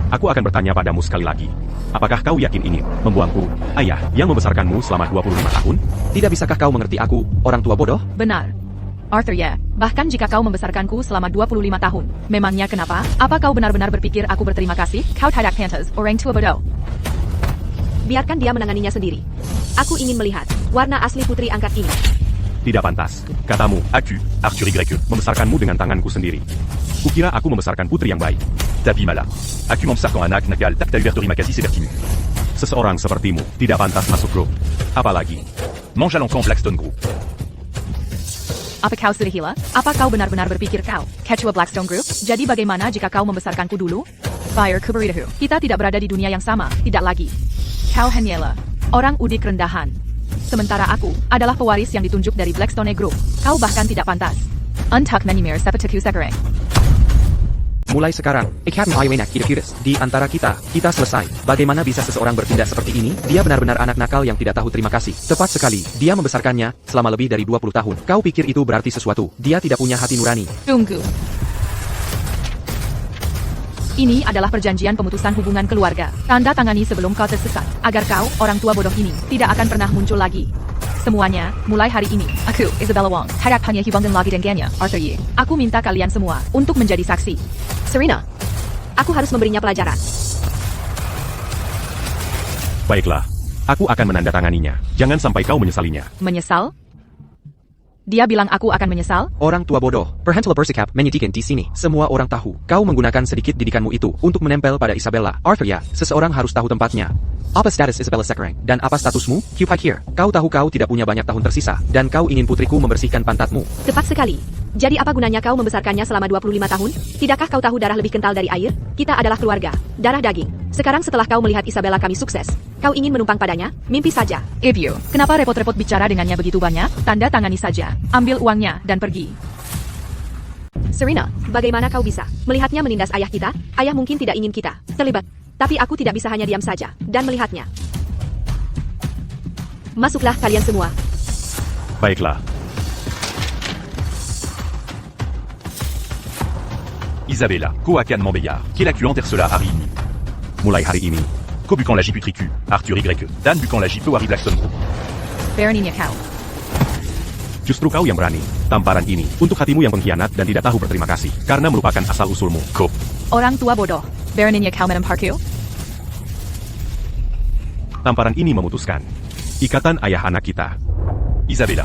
Aku akan bertanya padamu sekali lagi. Apakah kau yakin ingin membuangku, ayah, yang membesarkanmu selama 25 tahun? Tidak bisakah kau mengerti aku, orang tua bodoh? Benar. Arthur ya, bahkan jika kau membesarkanku selama 25 tahun. Memangnya kenapa? Apa kau benar-benar berpikir aku berterima kasih? Kau tidak pantas, orang tua bodoh. Biarkan dia menanganinya sendiri. Aku ingin melihat warna asli putri angkat ini. Tidak pantas. Katamu, Arthur Y. membesarkanmu dengan tanganku sendiri. Kukira aku membesarkan putri yang baik. Tapi malah. Aku membesarkan anak nakal tak t'as eu Magazine c'est pertinu. Seseorang sepertimu tidak pantas masuk grup. Apalagi, Mange à l'enfant Blackstone Group. Apa kau sudah gila? Apa kau benar-benar berpikir kau Quechua Blackstone Group? Jadi bagaimana jika kau membesarkanku dulu? Fire Kuberidahu. Kita tidak berada di dunia yang sama, tidak lagi. Kau hanyalah orang udik rendahan. Sementara aku adalah pewaris yang ditunjuk dari Blackstone Group. Kau bahkan tidak pantas. Untuk menimir sepatuku sekarang. Mulai sekarang, ikat Iwenak Idakudis. Di antara kita selesai. Bagaimana bisa seseorang bertindak seperti ini? Dia benar-benar anak nakal yang tidak tahu terima kasih. Tepat sekali, dia membesarkannya selama lebih dari 20 tahun. Kau pikir itu berarti sesuatu? Dia tidak punya hati nurani. Tunggu. Ini adalah perjanjian pemutusan hubungan keluarga. Tanda tangani sebelum kau tersesat, agar kau, orang tua bodoh ini, tidak akan pernah muncul lagi. Semuanya, mulai hari ini, aku, Isabella Wong, harapannya hubungan lagi dengannya, Arthur Ye. Aku minta kalian semua untuk menjadi saksi. Serena, aku harus memberinya pelajaran. Baiklah. Aku akan menandatanganinya. Jangan sampai kau menyesalinya. Menyesal? Dia bilang aku akan menyesal? Orang tua bodoh, perhentilah bersikap menyedihkan di sini. Semua orang tahu, kau menggunakan sedikit didikanmu itu untuk menempel pada Isabella. Arthur ya, seseorang harus tahu tempatnya. Apa status Isabella sekarang? Dan apa statusmu? Keep here. Kau tahu kau tidak punya banyak tahun tersisa, dan kau ingin putriku membersihkan pantatmu. Tepat sekali. Jadi apa gunanya kau membesarkannya selama 25 tahun? Tidakkah kau tahu darah lebih kental dari air? Kita adalah keluarga, darah daging. Sekarang setelah kau melihat Isabella kami sukses, kau ingin menumpang padanya? Mimpi saja. Ibyu, kenapa repot-repot bicara dengannya begitu banyak? Tanda tangani saja. Ambil uangnya dan pergi. Serena, bagaimana kau bisa melihatnya menindas ayah kita? Ayah mungkin tidak ingin kita terlibat. Tapi aku tidak bisa hanya diam saja dan melihatnya. Masuklah kalian semua. Baiklah. Isabella, Koakan Mambeyard, Kielakulan Tersela Harry Ini. Mulai hari ini, Kobukan Lagi Putriku, Arthur Y, Dan Bukan Lagi Pewari Blackstone Group. Beraninya kau. justru kau yang berani. Tamparan ini, untuk hatimu yang pengkhianat dan tidak tahu berterima kasih, karena merupakan asal-usulmu. Kop. Orang tua bodoh. Beraninya kau menamparku? Tamparan ini memutuskan ikatan ayah anak kita. Isabella.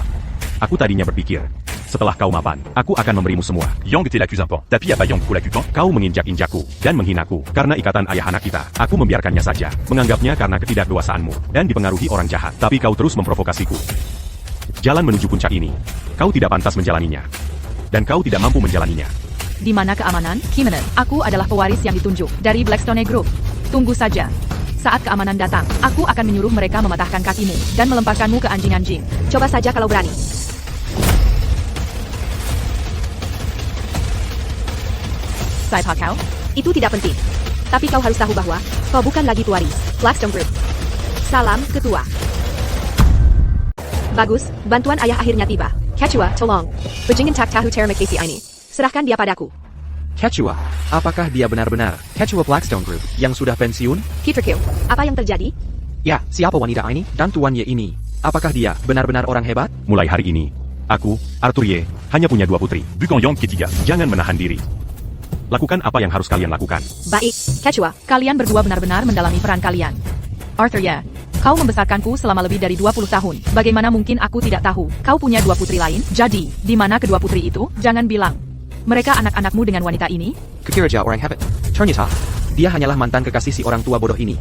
Aku tadinya berpikir, setelah kau mapan, aku akan memberimu semua. Yang t'es l'accusant. Tapi apa yang ku lakukan? Kau menginjak-injakku dan menghinaku karena ikatan ayah anak kita. Aku membiarkannya saja, menganggapnya karena ketidakdewasaanmu dan dipengaruhi orang jahat. Tapi kau terus memprovokasiku. Jalan menuju puncak ini, kau tidak pantas menjalaninya. Dan kau tidak mampu menjalaninya. Di mana keamanan? Kimenon, aku adalah pewaris yang ditunjuk dari Blackstone Group. Tunggu saja. Saat keamanan datang, aku akan menyuruh mereka mematahkan kakimu dan melemparkanmu ke anjing-anjing. Coba saja kalau berani. Siapa kau? Itu tidak penting. Tapi kau harus tahu bahwa kau bukan lagi pewaris Blackstone Group. Salam, Ketua. Bagus, bantuan ayah akhirnya tiba. Ketua, tolong. Bajingan tak tahu terima kasih ini. Serahkan dia padaku. Ketua, apakah dia benar-benar Ketua Blackstone Group yang sudah pensiun? Peterkill, apa yang terjadi? Ya, siapa wanita ini dan tuannya ini? Apakah dia benar-benar orang hebat? Mulai hari ini, aku, Arthur Ye, hanya punya 2 putri. Bukan yang ketiga. Jangan menahan diri. Lakukan apa yang harus kalian lakukan. Baik, Ketua. Kalian berdua benar-benar mendalami peran kalian. Arthur ya, kau membesarkanku selama lebih dari 20 tahun. Bagaimana mungkin aku tidak tahu? Kau punya 2 putri lain? Jadi, di mana kedua putri itu? Jangan bilang. Mereka anak-anakmu dengan wanita ini? Kukira orang hebat. Ternyata, dia hanyalah mantan kekasih si orang tua bodoh ini.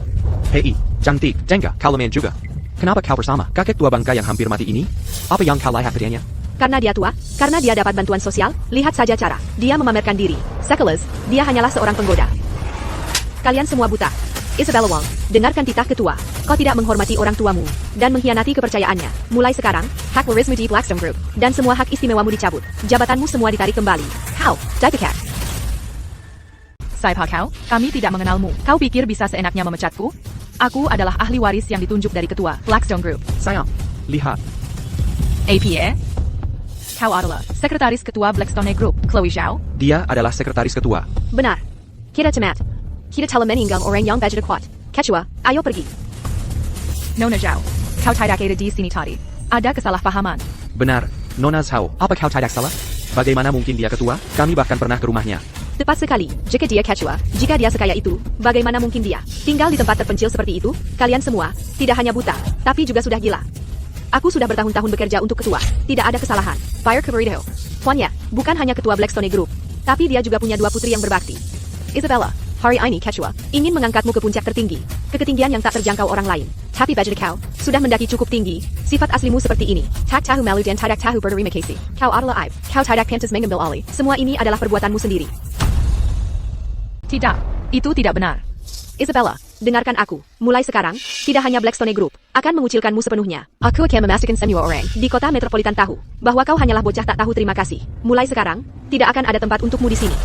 Hei, cantik, jengga, kau lemen juga. Kenapa kau bersama kakek tua bangka yang hampir mati ini? Apa yang kau lihat padanya? Karena dia tua, karena dia dapat bantuan sosial, lihat saja cara. Dia memamerkan diri. Sekeles, dia hanyalah seorang penggoda. Kalian semua buta. Isabella Wong, dengarkan titah ketua. Kau tidak menghormati orang tuamu dan mengkhianati kepercayaannya. Mulai sekarang, hak warismu di Blackstone Group dan semua hak istimewamu dicabut. Jabatanmu semua ditarik kembali. Kau, Daipakat. Siapa kau? Kami tidak mengenalmu. Kau pikir bisa seenaknya memecatku? Aku adalah ahli waris yang ditunjuk dari ketua Blackstone Group. Sayang, lihat. APA? Kau adalah sekretaris ketua Blackstone Group, Chloe Zhao. Dia adalah sekretaris ketua. Benar. Kita cemat. Kita telah meninggal orang yang budget kuat. Ketua, ayo pergi. Nona Zhao, kau tidak ada di sini tadi. Ada kesalahpahaman. Benar, Nona Zhao, apa kau tidak salah? Bagaimana mungkin dia ketua? Kami bahkan pernah ke rumahnya. Tepat sekali. Jika dia ketua, jika dia sekaya itu, bagaimana mungkin dia tinggal di tempat terpencil seperti itu? Kalian semua tidak hanya buta, tapi juga sudah gila. Aku sudah bertahun-tahun bekerja untuk ketua. Tidak ada kesalahan. Fire Keverito. Tuannya, bukan hanya ketua Blackstone Group, tapi dia juga punya 2 putri yang berbakti. Isabella, hari ini Ketua ingin mengangkatmu ke puncak tertinggi, ke ketinggian yang tak terjangkau orang lain. Tapi budget kau sudah mendaki cukup tinggi. Sifat aslimu seperti ini. Tak tahu malu dan tidak tahu berterima kasih. Kau adalah aib. Kau tidak pantas mengambil alih. Semua ini adalah perbuatanmu sendiri. Tidak, itu tidak benar. Isabella, dengarkan aku. Mulai sekarang, tidak hanya Blackstone Group akan mengucilkanmu sepenuhnya. Aku akan memastikan semua orang di kota metropolitan tahu bahwa kau hanyalah bocah tak tahu terima kasih. Mulai sekarang, tidak akan ada tempat untukmu di sini.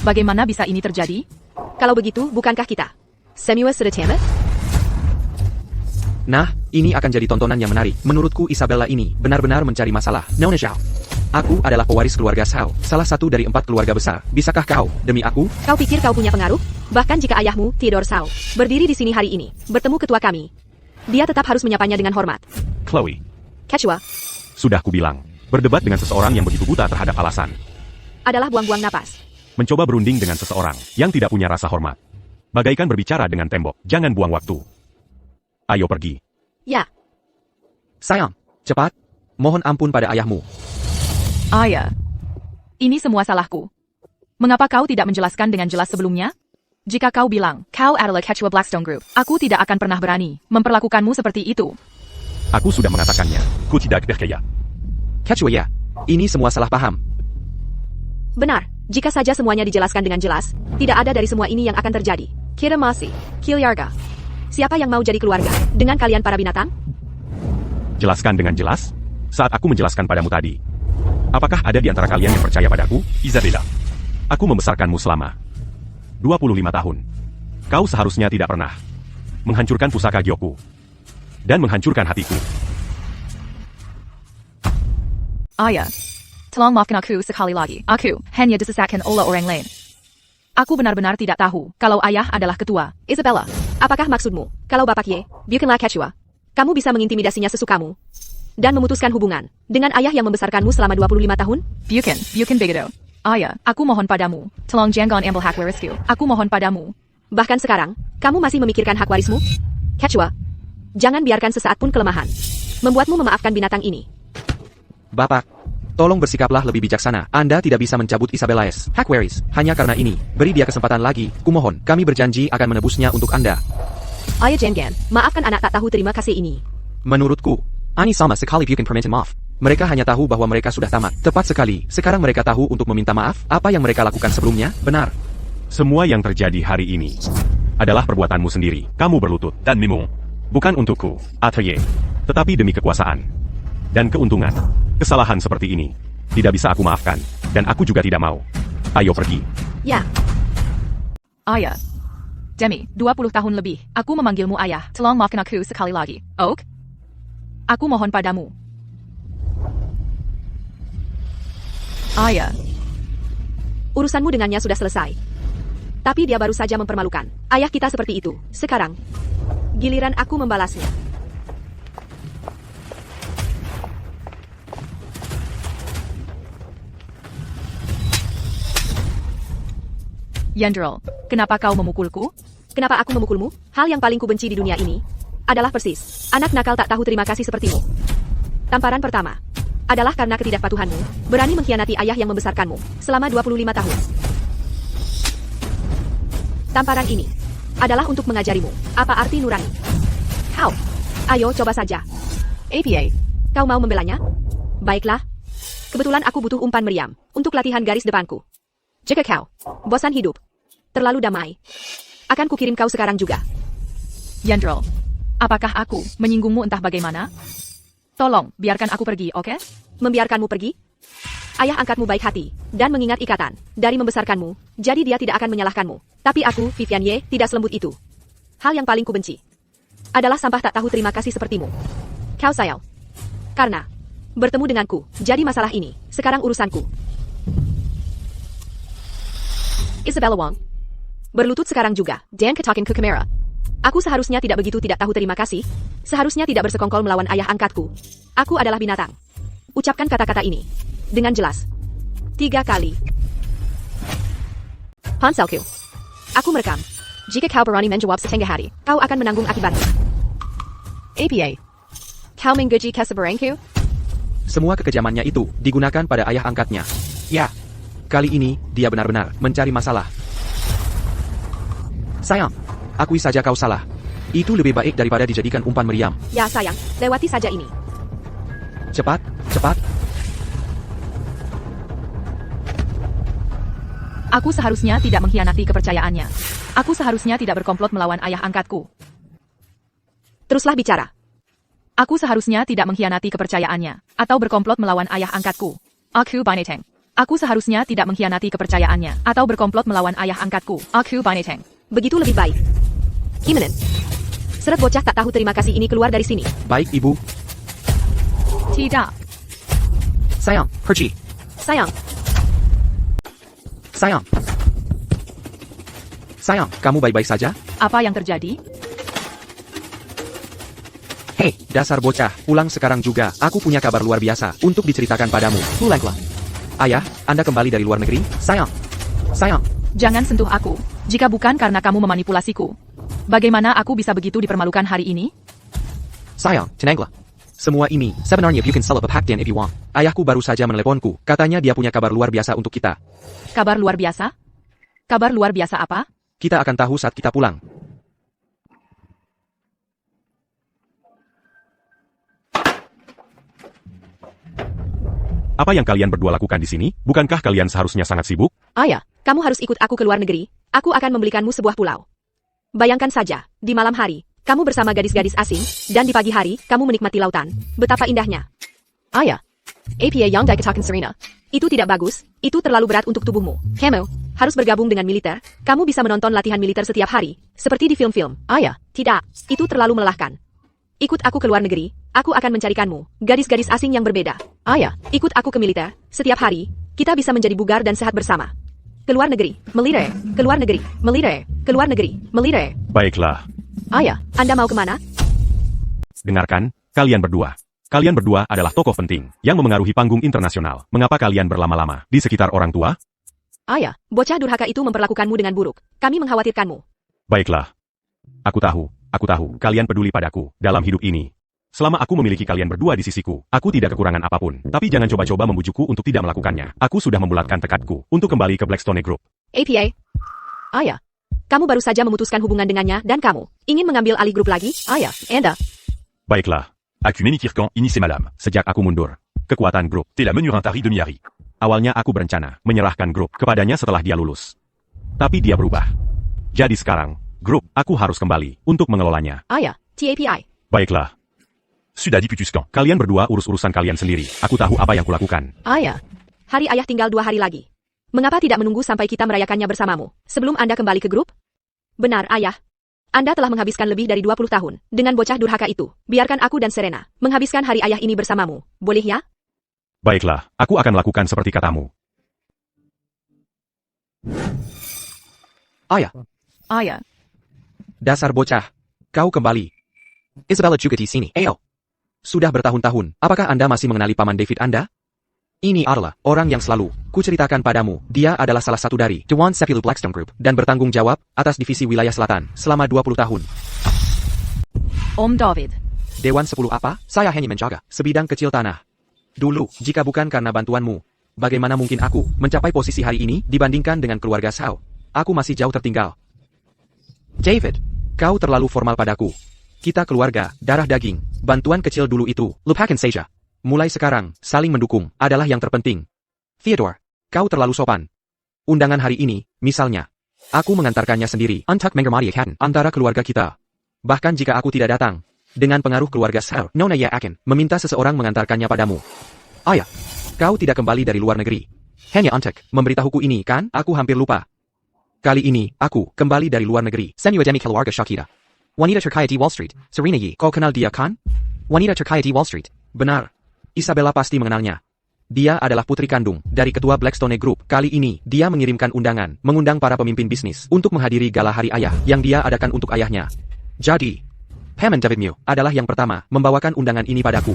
Bagaimana bisa ini terjadi? Kalau begitu, bukankah kita semua sudah tamat? Nah, ini akan jadi tontonan yang menarik. Menurutku Isabella ini benar-benar mencari masalah. Nona Zhao. Aku adalah pewaris keluarga Zhao, salah satu dari 4 keluarga besar. Bisakah kau, demi aku? Kau pikir kau punya pengaruh? Bahkan jika ayahmu, Theodore Zhao, berdiri di sini hari ini, bertemu ketua kami. Dia tetap harus menyapanya dengan hormat. Chloe, Quechua sudah kubilang, berdebat dengan seseorang yang begitu buta terhadap alasan. adalah buang-buang napas. Mencoba berunding dengan seseorang yang tidak punya rasa hormat. Bagaikan berbicara dengan tembok, jangan buang waktu. Ayo pergi. Ya, Sayang, cepat. Mohon ampun pada ayahmu. Ayah. Ini semua salahku. Mengapa kau tidak menjelaskan dengan jelas sebelumnya? Jika kau bilang, kau adalah Quechua Blackstone Group, aku tidak akan pernah berani memperlakukanmu seperti itu. Aku sudah mengatakannya. Ku tidak percaya. Quechua ya. Ini semua salah paham. benar. Jika saja semuanya dijelaskan dengan jelas, tidak ada dari semua ini yang akan terjadi. Kita masih, Kilyarga. Siapa yang mau jadi keluarga dengan kalian para binatang? Jelaskan dengan jelas? Saat aku menjelaskan padamu tadi. Apakah ada di antara kalian yang percaya padaku? Isabella. Aku membesarkanmu selama 25 tahun. Kau seharusnya tidak pernah menghancurkan pusaka Gyoku. Dan menghancurkan hatiku. Ayah. Tolong maafkan aku sekali lagi. Aku hanya disesatkan oleh orang lain. Aku benar-benar tidak tahu kalau ayah adalah ketua. Isabella, apakah maksudmu, kalau Bapak Ye, bukanlah Quechua, kamu bisa mengintimidasinya sesukamu dan memutuskan hubungan dengan ayah yang membesarkanmu selama 25 tahun? Bukan begitu. Ayah, aku mohon padamu. Tolong jangan ambil hak warisku. Aku mohon padamu. Bahkan sekarang, kamu masih memikirkan hak warismu? Quechua, jangan biarkan sesaat pun kelemahan membuatmu memaafkan binatang ini. Bapak, tolong bersikaplah lebih bijaksana. Anda tidak bisa mencabut Isabella's hak waris hanya karena ini. Beri dia kesempatan lagi. Kumohon, kami berjanji akan menebusnya untuk Anda. Ayah Jengen, maafkan anak tak tahu terima kasih ini. Menurutku, Ani sama sekali bukan permintaan maaf. Mereka hanya tahu bahwa mereka sudah tamat. Tepat sekali. Sekarang mereka tahu untuk meminta maaf. Apa yang mereka lakukan sebelumnya, benar. Semua yang terjadi hari ini adalah perbuatanmu sendiri. Kamu berlutut. Dan Mimung. Bukan untukku, Ateye. Tetapi demi kekuasaan. Dan keuntungan. Kesalahan seperti ini tidak bisa aku maafkan. Dan aku juga tidak mau. Ayo pergi. Ya, Ayah. Demi 20 tahun lebih, aku memanggilmu ayah. Tolong maafkan aku sekali lagi. Oak? Aku mohon padamu. Ayah. urusanmu dengannya sudah selesai. Tapi dia baru saja mempermalukan ayah kita seperti itu. Sekarang, giliran aku membalasnya. Yandrel, kenapa kau memukulku? Kenapa aku memukulmu? Hal yang paling kubenci di dunia ini adalah persis anak nakal tak tahu terima kasih sepertimu. Tamparan pertama adalah karena ketidakpatuhanmu, berani mengkhianati ayah yang membesarkanmu selama 25 tahun. Tamparan ini adalah untuk mengajarimu apa arti nurani. Kau, ayo coba saja. APA. Kau mau membelanya? Baiklah. Kebetulan aku butuh umpan meriam untuk latihan garis depanku. Jika kau bosan hidup, terlalu damai, akan kukirim kau sekarang juga. Yandrel, apakah aku menyinggungmu entah bagaimana? Tolong, biarkan aku pergi, oke? Membiarkanmu pergi? Ayah angkatmu baik hati dan mengingat ikatan dari membesarkanmu, jadi dia tidak akan menyalahkanmu. Tapi aku, Vivian Ye, tidak selembut itu. Hal yang paling kubenci adalah sampah tak tahu terima kasih sepertimu. Kau sayang. Karena bertemu denganku, jadi masalah ini sekarang urusanku. Isabella Wong. Berlutut sekarang juga, dan ketakin ke kamera. Aku seharusnya tidak begitu tidak tahu terima kasih. Seharusnya tidak bersekongkol melawan ayah angkatku. Aku adalah binatang. Ucapkan kata-kata ini dengan jelas 3 kali. Hanselku. Aku merekam. Jika kau berani menjawab setengah hari, kau akan menanggung akibatnya. APA. Kau menggaji kesabaranku? Semua kekejamannya itu digunakan pada ayah angkatnya. Ya, kali ini dia benar-benar mencari masalah. Sayang, akui saja kau salah. Itu lebih baik daripada dijadikan umpan meriam. Ya sayang, lewati saja ini. Cepat, cepat. Aku seharusnya tidak mengkhianati kepercayaannya. Aku seharusnya tidak berkomplot melawan ayah angkatku. Teruslah bicara. Aku seharusnya tidak mengkhianati kepercayaannya, atau berkomplot melawan ayah angkatku. Aku Binatang. Aku seharusnya tidak mengkhianati kepercayaannya, atau berkomplot melawan ayah angkatku. Aku Binatang. Begitu lebih baik. Imenen. Seret bocah tak tahu terima kasih ini keluar dari sini. Baik, Ibu. Tidak. Sayang, pergi. Sayang, Sayang. Sayang, kamu baik-baik saja? Apa yang terjadi? Hei, dasar bocah, pulang sekarang juga. Aku punya kabar luar biasa untuk diceritakan padamu. Pulanglah. Ayah, Anda kembali dari luar negeri? Sayang. Sayang. Jangan sentuh aku, jika bukan karena kamu memanipulasiku. Bagaimana aku bisa begitu dipermalukan hari ini? Sayang, Tenanglah. Semua ini, sebenarnya you can sell up a pack if you want. Ayahku baru saja meneleponku. Katanya dia punya kabar luar biasa untuk kita. Kabar luar biasa? Kabar luar biasa apa? Kita akan tahu saat kita pulang. Apa yang kalian berdua lakukan di sini? Bukankah kalian seharusnya sangat sibuk? Ayah, kamu harus ikut aku ke luar negeri. Aku akan membelikanmu sebuah pulau. Bayangkan saja, di malam hari, kamu bersama gadis-gadis asing, dan di pagi hari, kamu menikmati lautan. Betapa indahnya. Ayah, APA Young Daikatakan Serena. Itu tidak bagus, itu terlalu berat untuk tubuhmu. Kamu harus bergabung dengan militer. Kamu bisa menonton latihan militer setiap hari, seperti di film-film. Ayah, tidak, itu terlalu melelahkan. Ikut aku ke luar negeri, aku akan mencarikanmu gadis-gadis asing yang berbeda. Ayah, ikut aku ke militer. Setiap hari, kita bisa menjadi bugar dan sehat bersama. Ke luar negeri, militer. Ke luar negeri, militer. Ke luar negeri, militer. Baiklah, Ayah, Anda mau kemana? dengarkan, kalian berdua. Kalian berdua adalah tokoh penting yang memengaruhi panggung internasional. Mengapa kalian berlama-lama di sekitar orang tua? Ayah, bocah durhaka itu memperlakukanmu dengan buruk. Kami mengkhawatirkanmu. Baiklah. Aku tahu, kalian peduli padaku dalam hidup ini. Selama aku memiliki kalian berdua di sisiku, aku tidak kekurangan apapun. Tapi jangan coba-coba membujukku untuk tidak melakukannya. Aku sudah membulatkan tekadku untuk kembali ke Blackstone Group. APA. Ayah, kamu baru saja memutuskan hubungan dengannya dan kamu ingin mengambil alih grup lagi? Ayah, Anda. Baiklah, Akumeni Kirkan, ini c'est madame. sejak aku mundur, kekuatan grup. T'es la menurintari de Miari. Awalnya aku berencana menyerahkan grup kepadanya setelah dia lulus. Tapi dia berubah. Jadi sekarang, grup, aku harus kembali untuk mengelolanya. Ayah, TAPI. Baiklah, Sudadi Putuskan. kalian berdua urus urusan kalian sendiri. Aku tahu apa yang kulakukan. Ayah, hari ayah tinggal 2 hari lagi. Mengapa tidak menunggu sampai kita merayakannya bersamamu, sebelum Anda kembali ke grup? Benar, Ayah. Anda telah menghabiskan lebih dari 20 tahun dengan bocah durhaka itu. Biarkan aku dan Serena menghabiskan hari ayah ini bersamamu. Boleh ya? Baiklah, aku akan lakukan seperti katamu. Ayah, Ayah, dasar bocah. Kau kembali. Isabella juga di sini. Ayo. Sudah bertahun-tahun, apakah Anda masih mengenali Paman David Anda? Ini adalah orang yang selalu kuceritakan padamu. Dia adalah salah satu dari Dewan Sepilu Blackstone Group dan bertanggung jawab atas divisi wilayah selatan selama 20 tahun. Om David. Dewan 10 apa? Saya hanya menjaga sebidang kecil tanah. Dulu, jika bukan karena bantuanmu, bagaimana mungkin aku mencapai posisi hari ini dibandingkan dengan keluarga Sao? Aku masih jauh tertinggal. David, kau terlalu formal padaku. Kita keluarga, darah daging, bantuan kecil dulu itu, lupakan saja. Mulai sekarang, saling mendukung adalah yang terpenting. Theodore, kau terlalu sopan. Undangan hari ini, misalnya, aku mengantarkannya sendiri untuk menghormati antara keluarga kita. Bahkan jika aku tidak datang, dengan pengaruh keluarga Sao, Nona ya akan meminta seseorang mengantarkannya padamu. Ayah, kau tidak kembali dari luar negeri. Hanya untuk memberitahuku ini kan, aku hampir lupa. Kali ini, aku kembali dari luar negeri. Semua demi keluarga Shakira. Wanita terkaya di Wall Street, Serena Yi. Kau kenal dia kan? Wanita terkaya di Wall Street. Benar. Isabella pasti mengenalnya. Dia adalah putri kandung dari ketua Blackstone Group. Kali ini, dia mengirimkan undangan, mengundang para pemimpin bisnis untuk menghadiri gala hari ayah yang dia adakan untuk ayahnya. Jadi, Paman David Mew adalah yang pertama membawakan undangan ini padaku.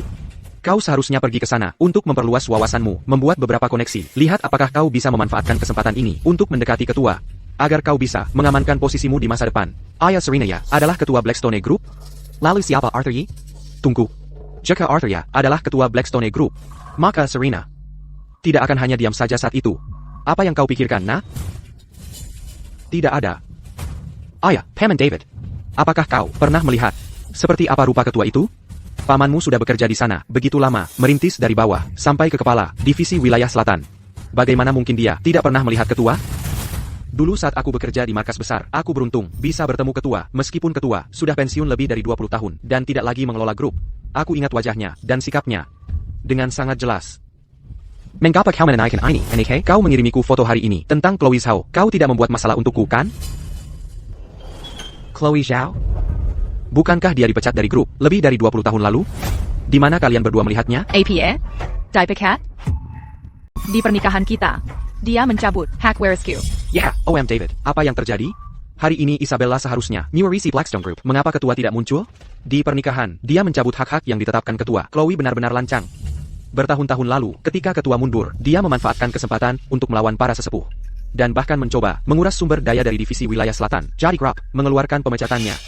Kau seharusnya pergi ke sana untuk memperluas wawasanmu, membuat beberapa koneksi. Lihat apakah kau bisa memanfaatkan kesempatan ini untuk mendekati ketua, agar kau bisa mengamankan posisimu di masa depan. Ayah Serena ya adalah ketua Blackstone Group. Lalu siapa Arthur Yi? Tunggu. Jika Arthur ya adalah ketua Blackstone Group, maka Serena tidak akan hanya diam saja saat itu. Apa yang kau pikirkan, nah? Tidak ada. Ayah, Paman David. Apakah kau pernah melihat seperti apa rupa ketua itu? Pamanmu sudah bekerja di sana begitu lama, merintis dari bawah sampai ke kepala divisi wilayah selatan. Bagaimana mungkin dia tidak pernah melihat ketua? Dulu saat aku bekerja di markas besar, aku beruntung bisa bertemu ketua, meskipun ketua sudah pensiun lebih dari 20 tahun dan tidak lagi mengelola grup. Aku ingat wajahnya dan sikapnya dengan sangat jelas. Mengapa kau menanyakan ini, NK? Kau mengirimiku foto hari ini tentang Chloe Zhao. Kau tidak membuat masalah untukku, kan? Chloe Zhao? Bukankah dia dipecat dari grup lebih dari 20 tahun lalu? Di mana kalian berdua melihatnya? APA? Daipekat? Di pernikahan kita, dia mencabut hak warisku. Ya, OM David, apa yang terjadi? Hari ini Isabella seharusnya mewakili Blackstone Group. Mengapa ketua tidak muncul? Di pernikahan, dia mencabut hak-hak yang ditetapkan ketua. Chloe benar-benar lancang. Bertahun-tahun lalu, ketika ketua mundur, dia memanfaatkan kesempatan untuk melawan para sesepuh. Dan bahkan mencoba menguras sumber daya dari divisi wilayah selatan, Jadi Crop, mengeluarkan pemecatannya.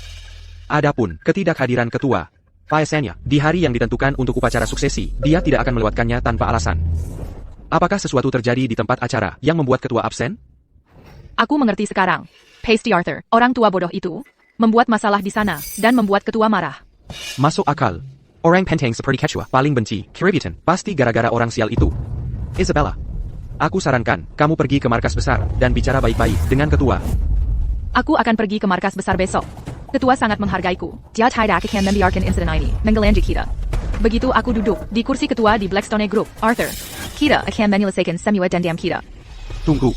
Adapun ketidakhadiran ketua, biasanya, di hari yang ditentukan untuk upacara suksesi, dia tidak akan melewatkannya tanpa alasan. Apakah sesuatu terjadi di tempat acara yang membuat ketua absen? Aku mengerti sekarang. Pasty Arthur, orang tua bodoh itu, membuat masalah di sana, dan membuat ketua marah. Masuk akal. Orang penting seperti Quechua paling benci Kiribitan, pasti gara-gara orang sial itu. Isabella, aku sarankan, kamu pergi ke markas besar, dan bicara baik-baik dengan ketua. Aku akan pergi ke markas besar besok. Ketua sangat menghargaiku. Dia tidak akan membiarkan insiden ini menggelanjut kita. Begitu aku duduk di kursi ketua di Blackstone Group, Arthur, kita akan menyelesaikan semua dendam kita. Tunggu.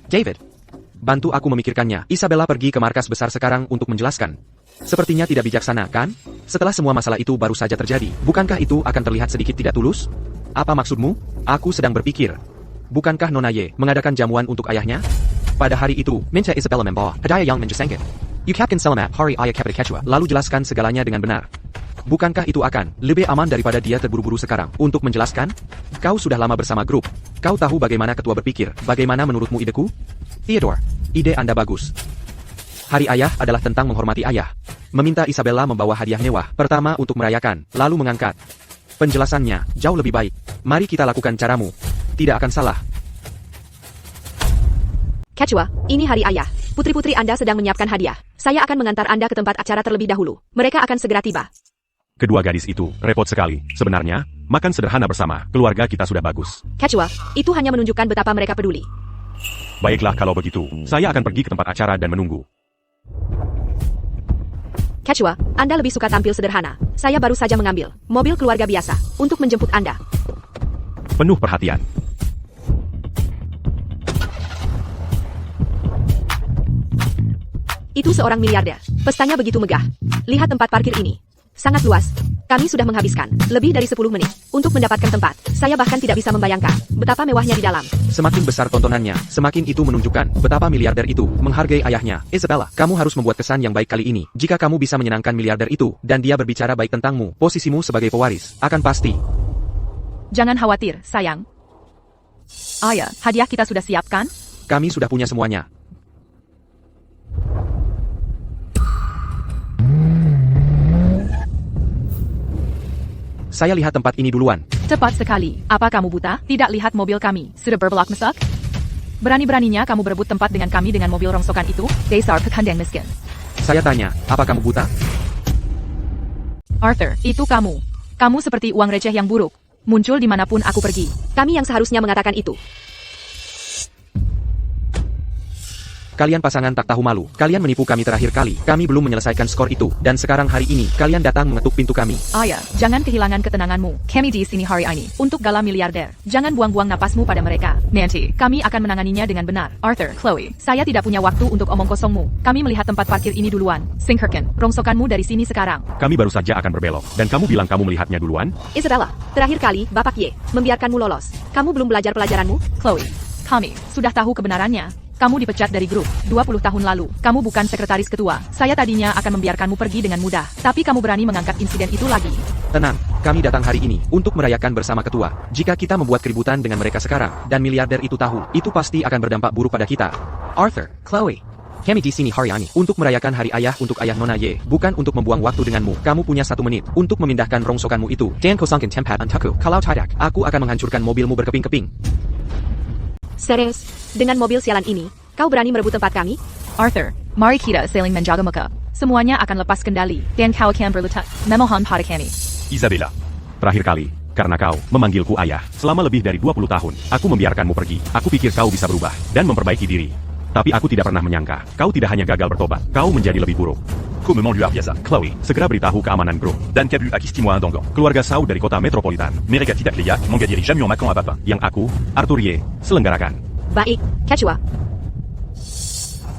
David, bantu aku memikirkannya. Isabella pergi ke markas besar sekarang untuk menjelaskan. Sepertinya tidak bijaksana, kan? Setelah semua masalah itu baru saja terjadi, bukankah itu akan terlihat sedikit tidak tulus? Apa maksudmu? Aku sedang berpikir. Bukankah Nona Ye mengadakan jamuan untuk ayahnya? Pada hari itu, minta Isabella membawa hadiah yang menjengkelkan. Ucapkan selamat hari ayah kepada Quechua, lalu jelaskan segalanya dengan benar. Bukankah itu akan lebih aman daripada dia terburu-buru sekarang untuk menjelaskan? Kau sudah lama bersama grup. Kau tahu bagaimana ketua berpikir. Bagaimana menurutmu ideku? Theodore, ide Anda bagus. Hari ayah adalah tentang menghormati ayah. Meminta Isabella membawa hadiah mewah, pertama untuk merayakan, lalu mengangkat. Penjelasannya jauh lebih baik. Mari kita lakukan caramu. Tidak akan salah. Quechua, ini hari ayah. Putri-putri Anda sedang menyiapkan hadiah. Saya akan mengantar Anda ke tempat acara terlebih dahulu. Mereka akan segera tiba. Kedua gadis itu repot sekali. Sebenarnya, makan sederhana bersama. Keluarga kita sudah bagus. Quechua, itu hanya menunjukkan betapa mereka peduli. Baiklah kalau begitu, saya akan pergi ke tempat acara dan menunggu. Quechua, Anda lebih suka tampil sederhana. Saya baru saja mengambil mobil keluarga biasa untuk menjemput Anda. Penuh perhatian. Itu seorang miliarder. Pestanya begitu megah. Lihat tempat parkir ini. Sangat luas. Kami sudah menghabiskan lebih dari 10 menit untuk mendapatkan tempat. Saya bahkan tidak bisa membayangkan betapa mewahnya di dalam. Semakin besar tontonannya, semakin itu menunjukkan betapa miliarder itu menghargai ayahnya. Isabella, kamu harus membuat kesan yang baik kali ini. Jika kamu bisa menyenangkan miliarder itu, dan dia berbicara baik tentangmu, posisimu sebagai pewaris akan pasti. Jangan khawatir, sayang. Ayah, hadiah kita sudah siapkan? Kami sudah punya semuanya. Saya lihat tempat ini duluan. Cepat sekali. Apa kamu buta? Tidak lihat mobil kami sudah berbelok mesek? Berani-beraninya kamu berebut tempat dengan kami dengan mobil rongsokan itu? Dasar pekandang miskin. Saya tanya, apa kamu buta? Arthur, itu kamu. Kamu seperti uang receh yang buruk. Muncul dimanapun aku pergi. Kami yang seharusnya mengatakan itu. Kalian pasangan tak tahu malu. Kalian menipu kami terakhir kali. Kami belum menyelesaikan skor itu. Dan sekarang hari ini, kalian datang mengetuk pintu kami. Ayah, jangan kehilangan ketenanganmu. Kami di sini hari ini untuk gala miliarder. Jangan buang-buang napasmu pada mereka. Nanti, kami akan menanganinya dengan benar. Arthur, Chloe, saya tidak punya waktu untuk omong kosongmu. Kami melihat tempat parkir ini duluan. Singkirkan rongsokanmu dari sini sekarang. Kami baru saja akan berbelok. Dan kamu bilang kamu melihatnya duluan? Isabella, terakhir kali, Bapak Ye, membiarkanmu lolos. Kamu belum belajar pelajaranmu? Chloe, kami sudah tahu kebenarannya. Kamu dipecat dari grup 20 tahun lalu. Kamu bukan sekretaris ketua. Saya tadinya akan membiarkanmu pergi dengan mudah. Tapi kamu berani mengangkat insiden itu lagi. Tenang, kami datang hari ini untuk merayakan bersama ketua. Jika kita membuat keributan dengan mereka sekarang, dan miliarder itu tahu, itu pasti akan berdampak buruk pada kita. Arthur, Chloe, kami di sini hari ini untuk merayakan hari ayah untuk ayah Nona Ye, bukan untuk membuang waktu denganmu. Kamu punya 1 menit untuk memindahkan rongsokanmu itu. Dan kosongkan tempat untukku. Kalau tidak, aku akan menghancurkan mobilmu berkeping-keping. Serius, dengan mobil sialan ini, kau berani merebut tempat kami? Arthur, mari kita saling menjaga muka. Semuanya akan lepas kendali, dan kau akan berletak memohon pada kami. Isabella. Terakhir kali, karena kau memanggilku ayah. Selama lebih dari 20 tahun, aku membiarkanmu pergi. Aku pikir kau bisa berubah, dan memperbaiki diri. Tapi aku tidak pernah menyangka, kau tidak hanya gagal bertobat, kau menjadi lebih buruk. Comment lui Arbiasa. Chloe, segera beritahu keamanan grup. Dan Kabu Akistimoa Dangan. Keluarga Sao dari kota metropolitan. Mereka tidak lihat mengadiri Jamion Makan Abapa. Yang aku, Arthur Ye, selenggarakan. Baik, Quechua.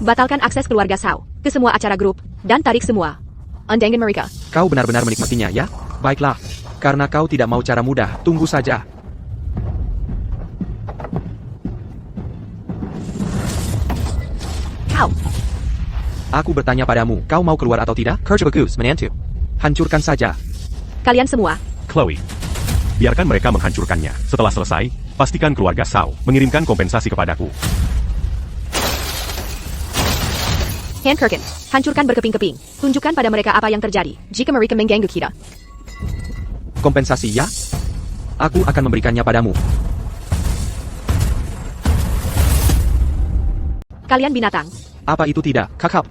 Batalkan akses keluarga Sao ke semua acara grup, dan tarik semua undangan mereka. Kau benar-benar menikmatinya, ya? Baiklah. Karena kau tidak mau cara mudah, tunggu saja. Kau. Aku bertanya padamu, kau mau keluar atau tidak? Kerja bagus, menantu. Hancurkan saja. Kalian semua, Chloe. Biarkan mereka menghancurkannya. Setelah selesai, pastikan keluarga Shao mengirimkan kompensasi kepadaku. Han Kirkin, hancurkan berkeping-keping. Tunjukkan pada mereka apa yang terjadi jika mereka mengganggu kita. Kompensasi ya? Aku akan memberikannya padamu. Kalian binatang. Apa itu tidak, kakak?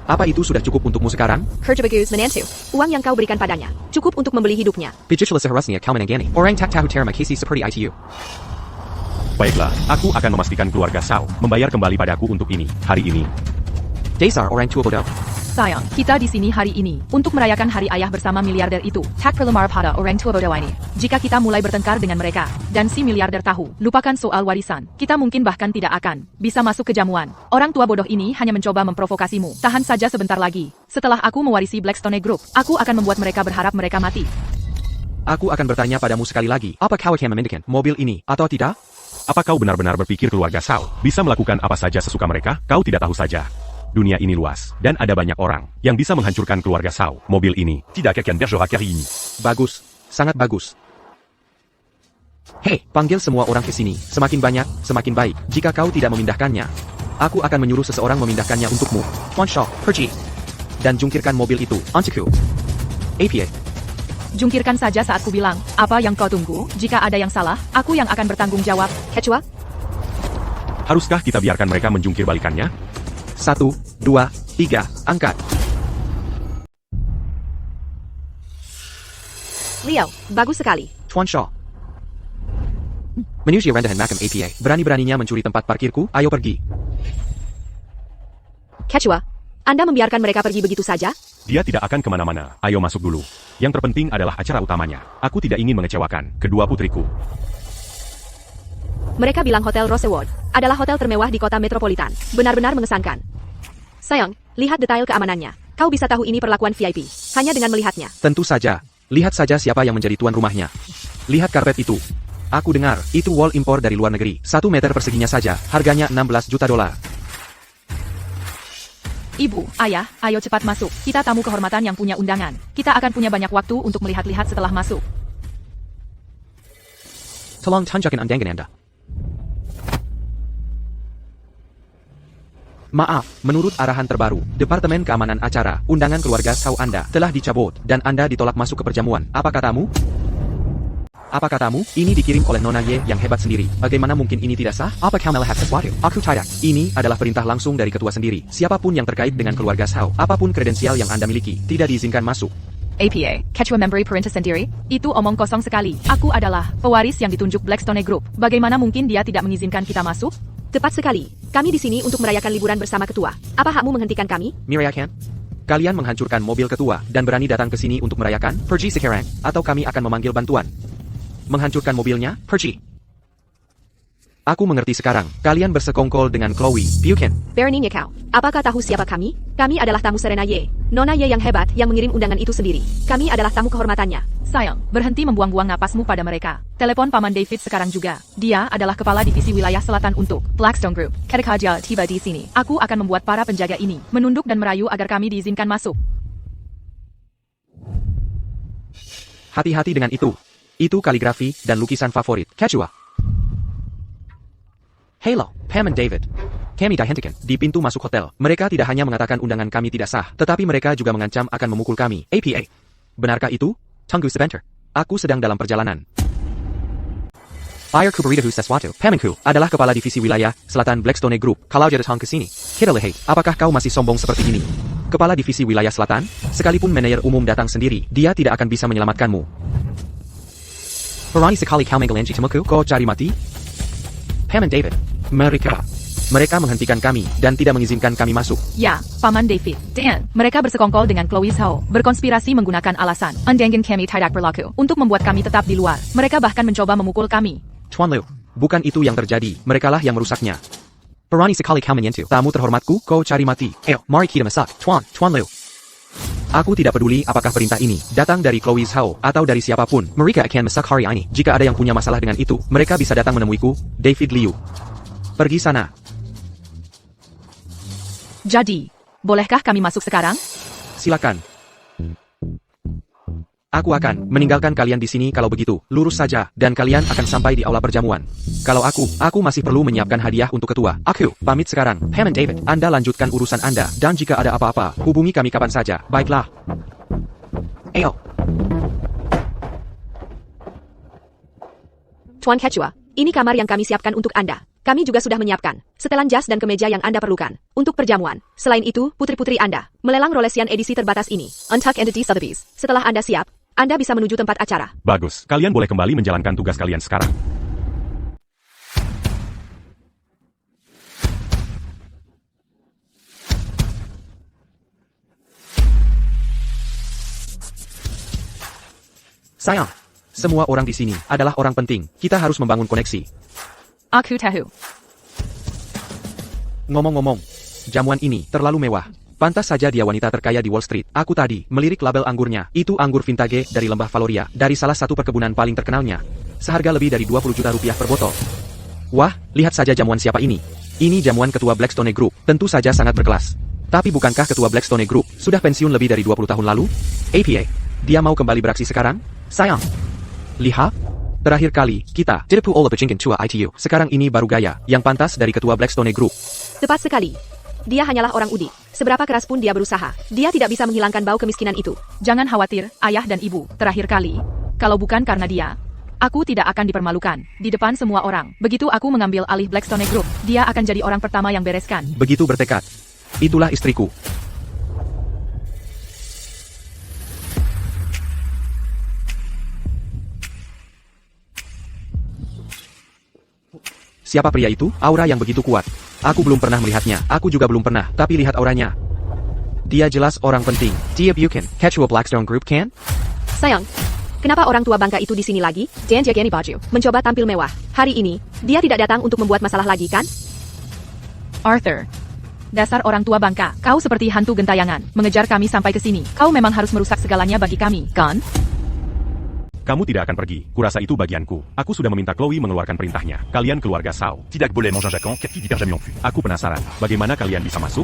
Apa itu sudah cukup untukmu sekarang? Kerja bagus menantu. Uang yang kau berikan padanya cukup untuk membeli hidupnya. Pijitula seharusnya kau menangani. Orang tak tahu terima kasih seperti itu. Baiklah, aku akan memastikan keluarga Shao membayar kembali padaku untuk ini, hari ini. Dasar orang tua bodoh. Sayang, kita di sini hari ini untuk merayakan hari ayah bersama miliarder itu. Tak perlu marah pada orang tua bodoh ini. Jika kita mulai bertengkar dengan mereka, dan si miliarder tahu, lupakan soal warisan. Kita mungkin bahkan tidak akan bisa masuk ke jamuan. Orang tua bodoh ini hanya mencoba memprovokasimu. Tahan saja sebentar lagi. Setelah aku mewarisi Blackstone Group, aku akan membuat mereka berharap mereka mati. Aku akan bertanya padamu sekali lagi, apa kau akan memindahkan mobil ini, atau tidak? Apa kau benar-benar berpikir keluarga Shao bisa melakukan apa saja sesuka mereka? Kau tidak tahu saja. Dunia ini luas, dan ada banyak orang yang bisa menghancurkan keluarga Shao. Mobil ini Tidak akan bergerak hari ini. Bagus, sangat bagus. Hei, panggil semua orang ke sini. Semakin banyak, semakin baik. Jika kau tidak memindahkannya, aku akan menyuruh seseorang memindahkannya untukmu. Tuan Shaw, pergi. Dan jungkirkan mobil itu, untukku. APA. Jungkirkan saja saat ku bilang, apa yang kau tunggu? Jika ada yang salah, aku yang akan bertanggung jawab. Kecua, haruskah kita biarkan mereka menjungkir balikannya? 1, 2, 3, angkat. Leo, bagus sekali. Tuan Shaw. Manusia rendahan makam APA. Berani-beraninya mencuri tempat parkirku, ayo pergi. Kecua, Anda membiarkan mereka pergi begitu saja? Dia tidak akan kemana-mana. Ayo masuk dulu. Yang terpenting adalah acara utamanya. Aku tidak ingin mengecewakan kedua putriku. Mereka bilang Hotel Rosewood adalah hotel termewah di kota metropolitan. Benar-benar mengesankan. Sayang, lihat detail keamanannya. Kau bisa tahu ini perlakuan VIP hanya dengan melihatnya. Tentu saja. Lihat saja siapa yang menjadi tuan rumahnya. Lihat karpet itu. Aku dengar, itu wall impor dari luar negeri. 1 meter perseginya saja, harganya $16 juta. Ibu, ayah, ayo cepat masuk. Kita tamu kehormatan yang punya undangan. Kita akan punya banyak waktu untuk melihat-lihat setelah masuk. Tolong tunjukkan undangan Anda. Maaf, menurut arahan terbaru, Departemen Keamanan Acara, undangan keluarga Shao Anda telah dicabut, dan Anda ditolak masuk ke perjamuan. Apa katamu? Apa katamu? Ini dikirim oleh Nona Ye yang hebat sendiri. Bagaimana mungkin ini tidak sah? Apa kau melihat sesuatu? Aku tidak. Ini adalah perintah langsung dari ketua sendiri. Siapapun yang terkait dengan keluarga Shao, apapun kredensial yang Anda miliki, tidak diizinkan masuk. APA, Kecua memberi perintah sendiri? Itu omong kosong sekali. Aku adalah pewaris yang ditunjuk Blackstone Group. Bagaimana mungkin dia tidak mengizinkan kita masuk? Tepat sekali. Kami di sini untuk merayakan liburan bersama ketua. Apa hakmu menghentikan kami? Mirayakan? Kalian menghancurkan mobil ketua dan berani datang ke sini untuk merayakan? Pergi sekarang, atau kami akan memanggil bantuan. Menghancurkan mobilnya? Pergi. Aku mengerti sekarang. Kalian bersekongkol dengan Chloe, Buchan. Beraninya kau. Apakah tahu siapa kami? Kami adalah tamu Serena Ye. Nona Ye yang hebat yang mengirim undangan itu sendiri. Kami adalah tamu kehormatannya. Sayang, berhenti membuang-buang napasmu pada mereka. Telepon Paman David sekarang juga. Dia adalah kepala divisi wilayah selatan untuk Blackstone Group. Ketika dia tiba di sini, aku akan membuat para penjaga ini menunduk dan merayu agar kami diizinkan masuk. Hati-hati dengan itu. Itu kaligrafi dan lukisan favorit. Kecua. Halo, Paman David. Kami dihentikan di pintu masuk hotel. Mereka tidak hanya mengatakan undangan kami tidak sah, tetapi mereka juga mengancam akan memukul kami. APA. Benarkah itu? Tunggu sebentar. Aku sedang dalam perjalanan. Ayahku beritahu sesuatu. Pamanku adalah kepala divisi wilayah selatan Blackstone Group. Kalau dia datang ke sini, kita lihat apakah kau masih sombong seperti ini. Kepala divisi wilayah selatan, sekalipun manajer umum datang sendiri, dia tidak akan bisa menyelamatkanmu. Berani sekali kau menggelanji temuku, kau cari mati? Paman David, mereka menghentikan kami dan tidak mengizinkan kami masuk. Ya, Paman David. Dan mereka bersekongkol dengan Chloe Shao, berkonspirasi menggunakan alasan undangan kami tidak berlaku untuk membuat kami tetap di luar. Mereka bahkan mencoba memukul kami. Tuan Liu, bukan itu yang terjadi. Merekalah yang merusaknya. Berani sekali kau menyentuh tamu terhormatku, kau cari mati. Ayo, mari kita masak. Tuan Liu. Aku tidak peduli apakah perintah ini datang dari Chloe Shao atau dari siapapun. Mereka akan masak hari ini. Jika ada yang punya masalah dengan itu, mereka bisa datang menemuiku, David Liu. Pergi sana. Jadi, Bolehkah kami masuk sekarang? Silakan. Aku akan meninggalkan kalian di sini kalau begitu. Lurus saja, dan kalian akan sampai di aula perjamuan. Kalau aku masih perlu menyiapkan hadiah untuk ketua. Aku pamit sekarang. Hammond David, Anda lanjutkan urusan Anda, dan jika ada apa-apa, hubungi kami kapan saja. Baiklah. Ayo. Tuan Quechua, ini kamar yang kami siapkan untuk Anda. Kami juga sudah menyiapkan setelan jas dan kemeja yang Anda perlukan untuk perjamuan. Selain itu, putri-putri Anda melelang Rolesian edisi terbatas ini. Untuck Entity Sotheby's. Setelah Anda siap, Anda bisa menuju tempat acara. Bagus, kalian boleh kembali menjalankan tugas kalian sekarang. Sayang, semua orang di sini adalah orang penting. Kita harus membangun koneksi. Aku tahu. Ngomong-ngomong, jamuan ini terlalu mewah. Pantas saja dia wanita terkaya di Wall Street. Aku tadi melirik label anggurnya. Itu anggur vintage dari lembah Valoria, dari salah satu perkebunan paling terkenalnya. Seharga lebih dari 20 juta rupiah per botol. Wah, lihat saja jamuan siapa ini. Ini jamuan ketua Blackstone Group. Tentu saja sangat berkelas. Tapi bukankah ketua Blackstone Group sudah pensiun lebih dari 20 tahun lalu? APA, dia mau kembali beraksi sekarang? Sayang. Lihat. Terakhir kali, kita tidak all the chinkin tua ITU. Sekarang ini baru gaya yang pantas dari ketua Blackstone Group. Tepat sekali. Dia hanyalah orang udik. Seberapa keras pun dia berusaha, dia tidak bisa menghilangkan bau kemiskinan itu. Jangan khawatir, ayah dan ibu. Terakhir kali, kalau bukan karena dia, aku tidak akan dipermalukan di depan semua orang. Begitu aku mengambil alih Blackstone Group, dia akan jadi orang pertama yang bereskan. Begitu bertekad. Itulah istriku. Siapa pria itu? Aura yang begitu kuat. Aku belum pernah melihatnya. Aku juga belum pernah. Tapi lihat auranya. Dia jelas orang penting. Dia Buchan, Quechua Blackstone Group kan? Sayang, kenapa orang tua bangka itu di sini lagi? Dan Jagani Baju mencoba tampil mewah. Hari ini, dia tidak datang untuk membuat masalah lagi kan? Arthur. Dasar orang tua bangka, kau seperti hantu gentayangan, mengejar kami sampai ke sini. Kau memang harus merusak segalanya bagi kami, kan? Kamu tidak akan pergi. Kurasa itu bagianku. Aku sudah meminta Chloe mengeluarkan perintahnya. Kalian keluarga Sao. Tidak boleh manger Jacquin, car qui dit jamais non plus. Aku penasaran, bagaimana kalian bisa masuk?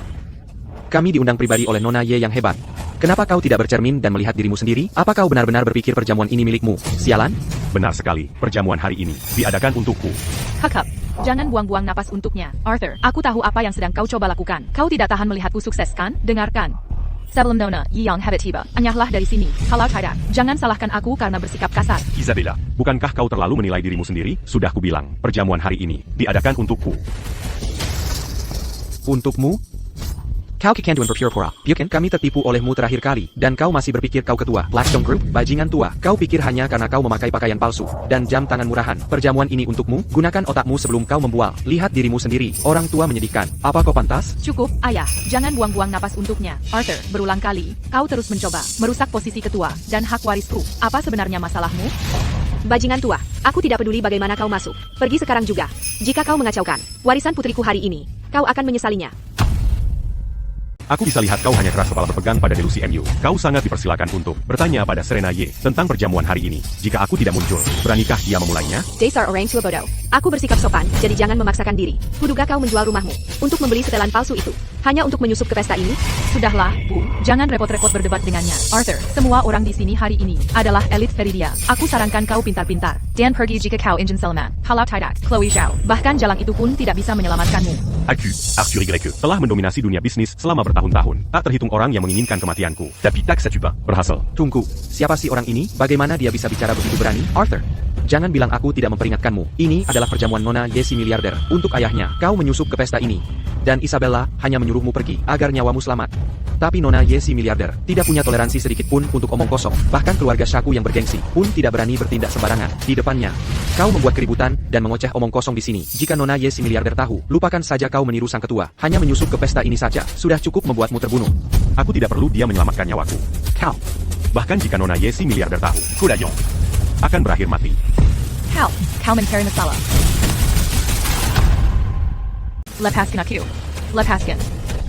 Kami diundang pribadi oleh Nona Ye yang hebat. Kenapa kau tidak bercermin dan melihat dirimu sendiri? Apa kau benar-benar berpikir perjamuan ini milikmu? Sialan? Benar sekali, perjamuan hari ini diadakan untukku. Hakap, jangan buang-buang napas untuknya. Arthur, aku tahu apa yang sedang kau coba lakukan. Kau tidak tahan melihatku sukses kan? Dengarkan. Sebelum Nona Ye yang hebat tiba, anyahlah dari sini. Kalau tidak, jangan salahkan aku karena bersikap kasar. Isabella, Bukankah kau terlalu menilai dirimu sendiri? Sudah kubilang, perjamuan hari ini diadakan untukku. Untukmu? Kau kecanduan berpura-pura. Bukan, kami tertipu olehmu terakhir kali. Dan kau masih berpikir kau ketua Blackstone Group, bajingan tua. Kau pikir hanya karena kau memakai pakaian palsu dan jam tangan murahan. Perjamuan ini untukmu. Gunakan otakmu sebelum kau membual. Lihat dirimu sendiri. Orang tua menyedihkan. Apa kau pantas? Cukup, ayah. Jangan buang-buang napas untuknya. Arthur, berulang kali, kau terus mencoba merusak posisi ketua dan hak warisku. Apa sebenarnya masalahmu? Bajingan tua, aku tidak peduli bagaimana kau masuk. Pergi sekarang juga. Jika kau mengacaukan warisan putriku hari ini, kau akan menyesalinya. Aku bisa lihat kau hanya keras kepala berpegang pada delusi MU. Kau sangat dipersilakan untuk bertanya pada Serena Ye tentang perjamuan hari ini. Jika aku tidak muncul, beranikah dia memulainya? Dasar orang tua bodoh. Aku bersikap sopan, jadi jangan memaksakan diri. Kuduga kau menjual rumahmu untuk membeli setelan palsu itu. Hanya untuk menyusup ke pesta ini? Sudahlah, Bu. Jangan repot-repot berdebat dengannya. Arthur, semua orang di sini hari ini adalah elit Veridia. Aku sarankan kau pintar-pintar. Dan pergi jika kau ingin selamat. Kalau tidak, Chloe Zhao. Bahkan jalang itu pun tidak bisa menyelamatkanmu. Aku, Arthur Y. Telah mendominasi dunia bisnis selama bertahun-tahun. Tak terhitung orang yang menginginkan kematianku. Tapi tak ça tue pas. Berhasil. Tunggu, siapa sih orang ini? Bagaimana dia bisa bicara begitu berani? Arthur, jangan bilang aku tidak memperingatkanmu. Ini adalah perjamuan Nona Ye si miliarder. Untuk ayahnya, kau menyusup ke pesta ini. Dan Isabella hanya menyuruhmu pergi agar nyawamu selamat. Tapi Nona Ye si miliarder tidak punya toleransi sedikit pun untuk omong kosong. Bahkan keluarga Shaku yang bergengsi pun tidak berani bertindak sembarangan di depannya. Kau membuat keributan dan mengoceh omong kosong di sini. Jika Nona Ye si miliarder tahu, lupakan saja kau meniru sang ketua. Hanya menyusup ke pesta ini saja sudah cukup membuatmu terbunuh. Aku tidak perlu dia menyelamatkan nyawaku. Kau. Bahkan jika Nona Ye si miliarder tahu, Colaillon. akan berakhir mati. Kau mencari masalah. Lepaskan aku. Lepaskan.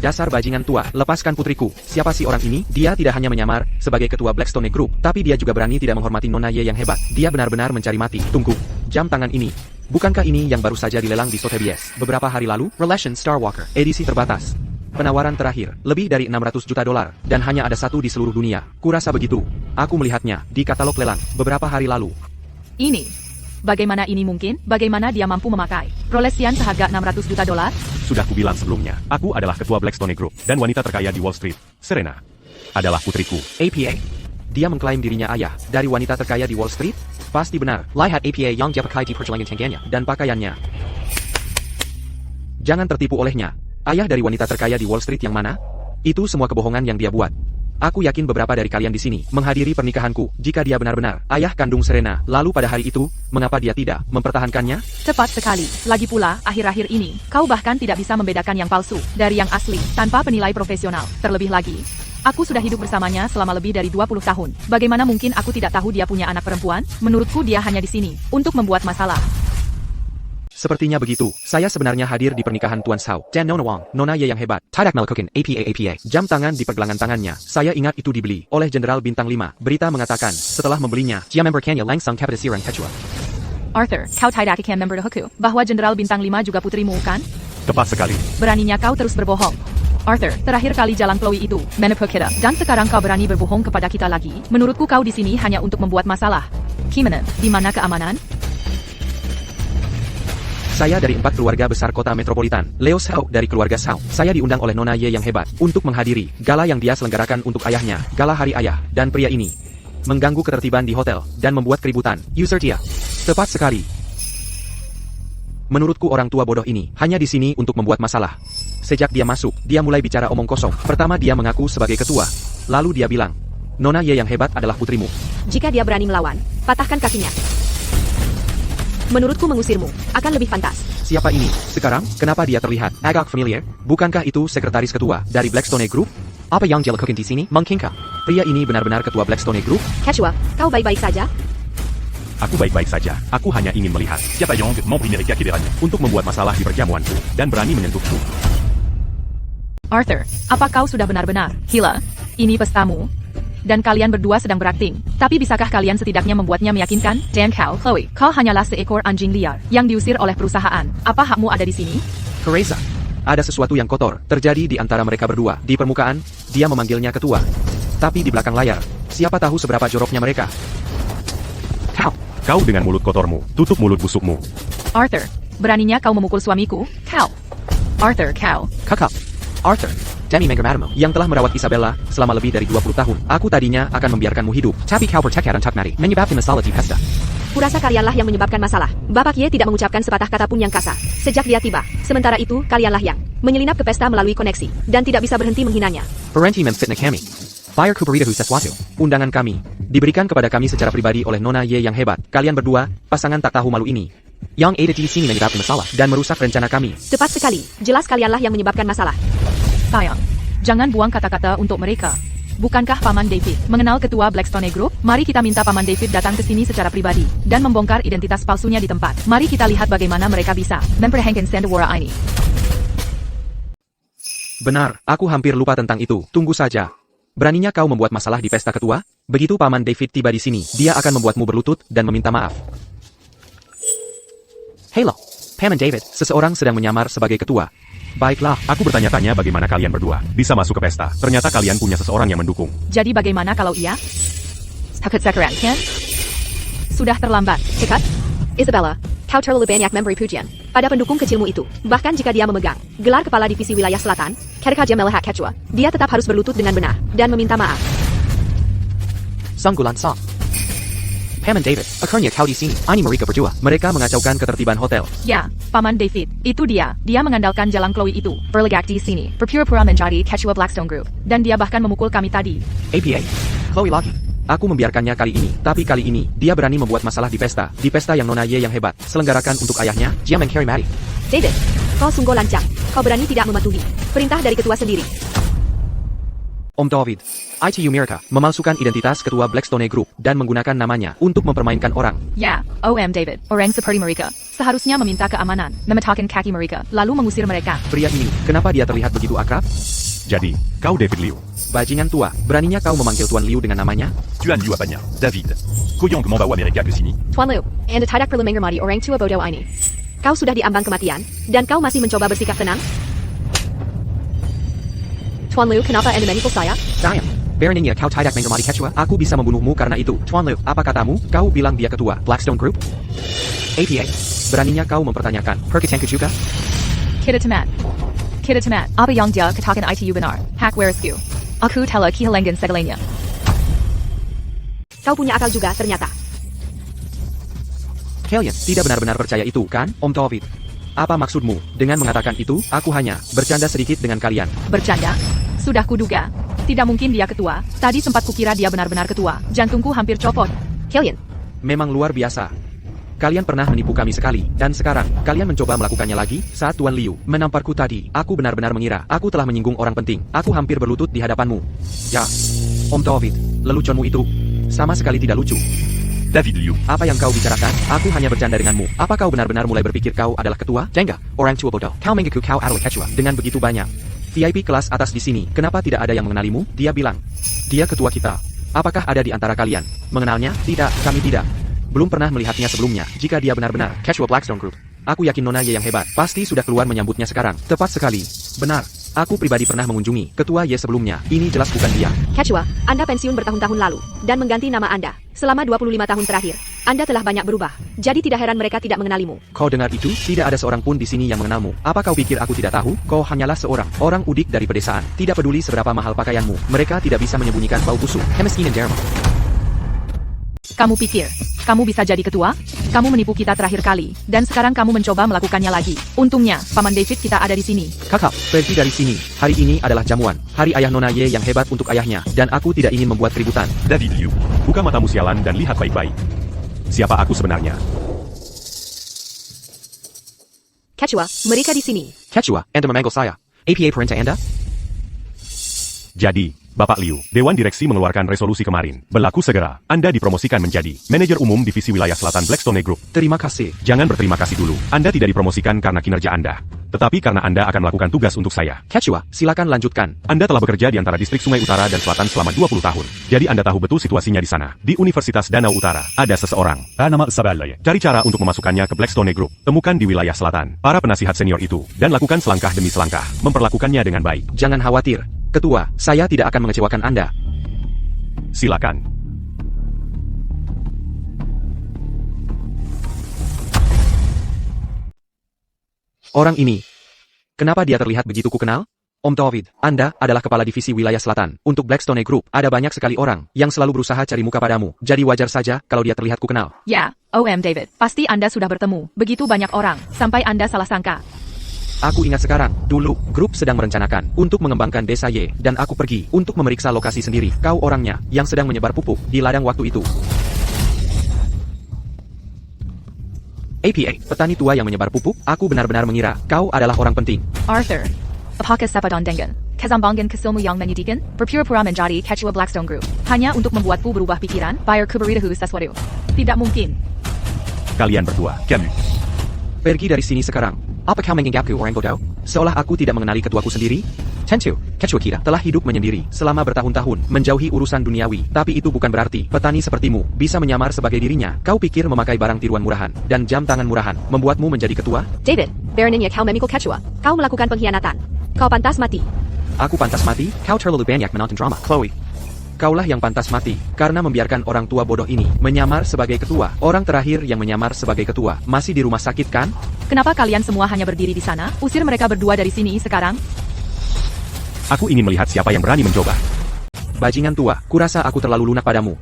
Dasar bajingan tua, lepaskan putriku. Siapa sih orang ini? Dia tidak hanya menyamar sebagai ketua Blackstone Group, tapi dia juga berani tidak menghormati Nona Ye yang hebat. Dia benar-benar mencari mati. Tunggu, jam tangan ini. Bukankah ini yang baru saja dilelang di Sotheby's beberapa hari lalu? Relation Star Walker, edisi terbatas. Penawaran terakhir, lebih dari 600 juta dolar, dan hanya ada satu di seluruh dunia. Kurasa begitu. Aku melihatnya di katalog lelang beberapa hari lalu. Ini. Bagaimana ini mungkin? Bagaimana dia mampu memakai Rolesian seharga 600 juta dolar? Sudah kubilang sebelumnya, aku adalah ketua Blackstone Group, dan wanita terkaya di Wall Street, Serena, adalah putriku. APA? Dia mengklaim dirinya ayah dari wanita terkaya di Wall Street? Pasti benar. Lihat APA yang dia pakai di perjalanan tangannya dan pakaiannya. Jangan tertipu olehnya. Ayah dari wanita terkaya di Wall Street yang mana? Itu semua kebohongan yang dia buat. Aku yakin beberapa dari kalian di sini menghadiri pernikahanku. Jika dia benar-benar ayah kandung Serena, lalu pada hari itu, mengapa dia tidak mempertahankannya? Tepat sekali. Lagi pula, akhir-akhir ini, kau bahkan tidak bisa membedakan yang palsu dari yang asli tanpa penilai profesional. Terlebih lagi, aku sudah hidup bersamanya selama lebih dari 20 tahun. Bagaimana mungkin aku tidak tahu dia punya anak perempuan? Menurutku dia hanya di sini untuk membuat masalah. Sepertinya begitu. Saya sebenarnya hadir di pernikahan Tuan Sao dan Nona Wang, Nona Ye yang hebat. Tidak melakukan APA. Jam tangan di pergelangan tangannya. Saya ingat itu dibeli oleh Jenderal Bintang 5. Berita mengatakan, setelah membelinya, dia memberkannya langsung kepada Sirang Quechua. Arthur, kau tidak akan member Hoku bahwa Jenderal Bintang 5 juga putrimu, kan? Tepat sekali. Beraninya kau terus berbohong. Arthur, terakhir kali jalan Chloe itu menipu kita, dan sekarang kau berani berbohong kepada kita lagi. Menurutku kau di sini hanya untuk membuat masalah. Gimana? Di mana keamanan? Saya dari 4 keluarga besar kota metropolitan. Leo Sao dari keluarga Sao. Saya diundang oleh Nona Ye yang hebat untuk menghadiri gala yang dia selenggarakan untuk ayahnya, gala hari ayah, dan pria ini mengganggu ketertiban di hotel dan membuat keributan. User Tia. Tepat sekali. Menurutku orang tua bodoh ini hanya di sini untuk membuat masalah. Sejak dia masuk, dia mulai bicara omong kosong. Pertama dia mengaku sebagai ketua. Lalu dia bilang, Nona Ye yang hebat adalah putrimu. Jika dia berani melawan, patahkan kakinya. Menurutku mengusirmu akan lebih pantas. Siapa ini? Sekarang, kenapa dia terlihat agak familiar? Bukankah itu sekretaris ketua dari Blackstone Group? Apa yang dia lakukan di sini? Mungkinkah pria ini benar-benar ketua Blackstone Group? Quechua, kau baik-baik saja? Aku baik-baik saja. Aku hanya ingin melihat Siapa Yang, membre Amerika Kiberania. untuk membuat masalah di perjamuanku, dan berani menyentuhku. Arthur, apa kau sudah benar-benar gila? Ini pestamu. Dan kalian berdua sedang berakting. Tapi bisakah kalian setidaknya membuatnya meyakinkan? Dan kau, Chloe, kau hanyalah seekor anjing liar yang diusir oleh perusahaan. Apa hakmu ada di sini? Teresa. Ada sesuatu yang kotor terjadi di antara mereka berdua. Di permukaan, dia memanggilnya ketua. Tapi di belakang layar, siapa tahu seberapa joroknya mereka. Kau dengan mulut kotormu, tutup mulut busukmu. Arthur, beraninya kau memukul suamiku? Kau. Arthur, kau. Kakak. Arthur. Demi Megamadamo yang telah merawat Isabella selama lebih dari 20 tahun. Aku tadinya akan membiarkanmu hidup. Tapi kau bertekad untuk mati, menyebabkan masalah di pesta. Kurasa kalianlah yang menyebabkan masalah. Bapak Ye tidak mengucapkan sepatah kata pun yang kasar sejak dia tiba. Sementara itu, kalianlah yang menyelinap ke pesta melalui koneksi dan tidak bisa berhenti menghinanya. Berhenti memfitnah kami. Bayar kuberitahu sesuatu. Undangan kami diberikan kepada kami secara pribadi oleh Nona Ye yang hebat. Kalian berdua, pasangan tak tahu malu ini, yang ada di sini menyebabkan masalah dan merusak rencana kami. Tepat sekali. Jelas kalianlah yang menyebabkan masalah. Sayang, jangan buang kata-kata untuk mereka. Bukankah Paman David mengenal ketua Blackstone Group? Mari kita minta Paman David datang ke sini secara pribadi dan membongkar identitas palsunya di tempat. Mari kita lihat bagaimana mereka bisa memperhentikan sendewara ini. Benar, aku hampir lupa tentang itu. Tunggu saja. Beraninya kau membuat masalah di pesta ketua? Begitu Paman David tiba di sini, dia akan membuatmu berlutut dan meminta maaf. Halo, Paman David, seseorang sedang menyamar sebagai ketua. Baiklah, Aku bertanya-tanya bagaimana kalian berdua bisa masuk ke pesta. Ternyata kalian punya seseorang yang mendukung. Jadi bagaimana kalau ia? Takut sekarang, kan? Sudah terlambat, cekat. Isabella, kau terlalu banyak memberi pujian pada pendukung kecilmu itu. Bahkan jika dia memegang gelar kepala divisi wilayah selatan, ketika dia melihat Quechua, dia tetap harus berlutut dengan benar dan meminta maaf. Sanggulan Sa. Paman David, akhirnya kau di sini. Ini mereka berdua. Mereka mengacaukan ketertiban hotel. Ya, Paman David, itu dia. Dia mengandalkan jalan Chloe itu, berlegak di sini, berpura-pura menjadi ketua Blackstone Group. Dan dia bahkan memukul kami tadi. APA. Chloe lagi. Aku membiarkannya kali ini, tapi kali ini, dia berani membuat masalah di pesta yang Nona Ye yang hebat, selenggarakan untuk ayahnya, Jia Carry Mati. David, kau sungguh lancang. Kau berani tidak mematuhi perintah dari ketua sendiri. Om David, ITU Amerika memalsukan identitas ketua Blackstone Group dan menggunakan namanya untuk mempermainkan orang. Ya, Om David, orang seperti mereka seharusnya meminta keamanan, memetakkan kaki mereka, lalu mengusir mereka. Pria ini, kenapa dia terlihat begitu akrab? Jadi, kau David Liu. Bajingan tua, beraninya kau memanggil Tuan Liu dengan namanya? Tuan Liu apanya? David. Koyong membawa Amerika ke sini. Tuan Liu, Anda tidak perlu menghormati orang tua bodoh ini. Kau sudah diambang kematian, dan kau masih mencoba bersikap tenang? Tuan Lu, kenapa Anda memikul saya? Sayang, beraninya kau tidak menghormati ketua? Aku bisa membunuhmu karena itu. Tuan Lu, apa katamu? Kau bilang dia ketua Blackstone Group? APA, beraninya kau mempertanyakan perkitaanku juga? Kita teman. Apa yang dia katakan itu benar? Hak warisku. Aku telah kehilangan segalanya. Kau punya akal juga ternyata. Kalian tidak benar-benar percaya itu, kan, Om David? Apa maksudmu dengan mengatakan itu? Aku hanya bercanda sedikit dengan kalian. Bercanda? Sudah kuduga. Tidak mungkin dia ketua. Tadi sempat kukira dia benar-benar ketua. Jantungku hampir copot. Kalian, Memang luar biasa. Kalian pernah menipu kami sekali, dan sekarang, kalian mencoba melakukannya lagi, saat Tuan Liu menamparku tadi, aku benar-benar mengira, aku telah menyinggung orang penting, aku hampir berlutut di hadapanmu. Ya, Om David, leluconmu itu, sama sekali tidak lucu. David Liu. Apa yang kau bicarakan? Aku hanya bercanda denganmu. Apa kau benar-benar mulai berpikir kau adalah ketua? Jengga, orang tua bodoh. Kau mengaku kau adalah ketua. Dengan begitu banyak VIP kelas atas di sini, kenapa tidak ada yang mengenalimu? Dia bilang, dia ketua kita. Apakah ada di antara kalian mengenalnya? Tidak, kami tidak. Belum pernah melihatnya sebelumnya. Jika dia benar-benar ketua Blackstone Group, aku yakin Nona Ye yang hebat pasti sudah keluar menyambutnya sekarang. Tepat sekali. Benar. Aku pribadi pernah mengunjungi ketua Ye sebelumnya. Ini jelas bukan dia. ketua, Anda pensiun bertahun-tahun lalu, dan mengganti nama Anda. Selama 25 tahun terakhir, Anda telah banyak berubah. Jadi tidak heran mereka tidak mengenalimu. Kau dengar itu? Tidak ada seorang pun di sini yang mengenalmu. Apa kau pikir aku tidak tahu? Kau hanyalah orang udik dari pedesaan. Tidak peduli seberapa mahal pakaianmu, mereka tidak bisa menyembunyikan bau busuk. Kemiskinan Jeremy. Kamu pikir, kamu bisa jadi ketua? Kamu menipu kita terakhir kali, dan sekarang kamu mencoba melakukannya lagi. Untungnya, Paman David kita ada di sini. Kakak, pergi dari sini. Hari ini adalah jamuan. Hari ayah Nona Ye yang hebat untuk ayahnya, dan aku tidak ingin membuat keributan. David Liu, buka matamu sialan dan lihat baik-baik. Siapa aku sebenarnya? Ketua, mereka di sini. Ketua, Anda memanggil saya. APA perintah Anda? Jadi, Bapak Liu, Dewan Direksi mengeluarkan resolusi kemarin. Berlaku segera, Anda dipromosikan menjadi Manajer Umum Divisi Wilayah Selatan Blackstone Group. Terima kasih. Jangan berterima kasih dulu. Anda tidak dipromosikan karena kinerja Anda, tetapi karena Anda akan melakukan tugas untuk saya. Ketua, silakan lanjutkan. Anda telah bekerja di antara distrik Sungai Utara dan Selatan selama 20 tahun. Jadi Anda tahu betul situasinya di sana. Di Universitas Danau Utara, ada seseorang. Cari cara untuk memasukkannya ke Blackstone Group. Temukan di wilayah selatan para penasihat senior itu, dan lakukan selangkah demi selangkah, memperlakukannya dengan baik. Jangan khawatir. Ketua, saya tidak akan mengecewakan Anda. Silakan. Orang ini, kenapa dia terlihat begitu kukenal? Om David, Anda adalah kepala divisi wilayah selatan. Untuk Blackstone Group, ada banyak sekali orang yang selalu berusaha cari muka padamu. Jadi wajar saja kalau dia terlihat kukenal. Ya, OM David, pasti Anda sudah bertemu. Begitu banyak orang, sampai Anda salah sangka. Aku ingat sekarang, dulu, grup sedang merencanakan untuk mengembangkan desa Ye, dan aku pergi untuk memeriksa lokasi sendiri. Kau orangnya yang sedang menyebar pupuk di ladang waktu itu. APA, petani tua yang menyebar pupuk, aku benar-benar mengira kau adalah orang penting. Arthur, apakah sapadan dengan Kazambangan kesilmu yang menyedihkan? Berpura-pura menjadi ketua Blackstone Group, hanya untuk membuatku berubah pikiran, bayar kuberitahu sesuatu. Tidak mungkin. Kalian berdua, Camus. Pergi dari sini sekarang. Apa kau menganggapku orang bodoh? Seolah aku tidak mengenali ketuaku sendiri? Tentu, ketua kita telah hidup menyendiri selama bertahun-tahun, menjauhi urusan duniawi. Tapi itu bukan berarti petani sepertimu bisa menyamar sebagai dirinya. Kau pikir memakai barang tiruan murahan dan jam tangan murahan membuatmu menjadi ketua? David, beraninya kau memikul ketua. Kau melakukan pengkhianatan. Kau pantas mati. Aku pantas mati? Kau terlalu banyak menonton drama, Chloe. Kaulah yang pantas mati, karena membiarkan orang tua bodoh ini menyamar sebagai ketua. Orang terakhir yang menyamar sebagai ketua masih di rumah sakit, kan? Kenapa kalian semua hanya berdiri di sana? Usir mereka berdua dari sini sekarang. aku ingin melihat siapa yang berani mencoba. Bajingan tua, kurasa aku terlalu lunak padamu.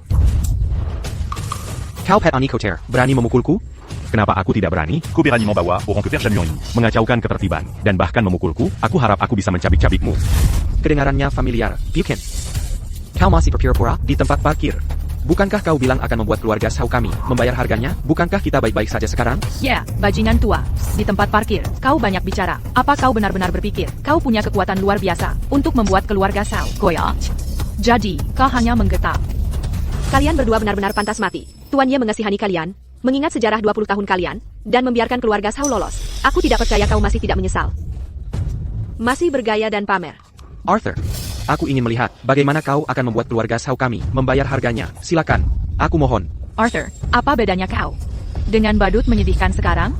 Kau Pet Anikoter, berani memukulku? Kenapa aku tidak berani? Kau berani membawa orang ke Perjamuan ini. Mengacaukan ketertiban, dan bahkan memukulku, aku harap aku bisa mencabik-cabikmu. Kedengarannya familiar, Buchan. Kau masih berpura-pura di tempat parkir. Bukankah kau bilang akan membuat keluarga Sau kami membayar harganya? Bukankah kita baik-baik saja sekarang? Ya, bajingan tua. Di tempat parkir, kau banyak bicara. Apa kau benar-benar berpikir, kau punya kekuatan luar biasa untuk membuat keluarga Sau goyah? Jadi, kau hanya menggetak. Kalian berdua benar-benar pantas mati. Tuan Ye mengasihani kalian, mengingat sejarah 20 tahun kalian, dan membiarkan keluarga Sau lolos. Aku tidak percaya kau masih tidak menyesal. Masih bergaya dan pamer. Arthur, aku ingin melihat bagaimana kau akan membuat keluarga Sau kami membayar harganya. Silakan, aku mohon. Arthur, apa bedanya kau dengan badut menyedihkan sekarang?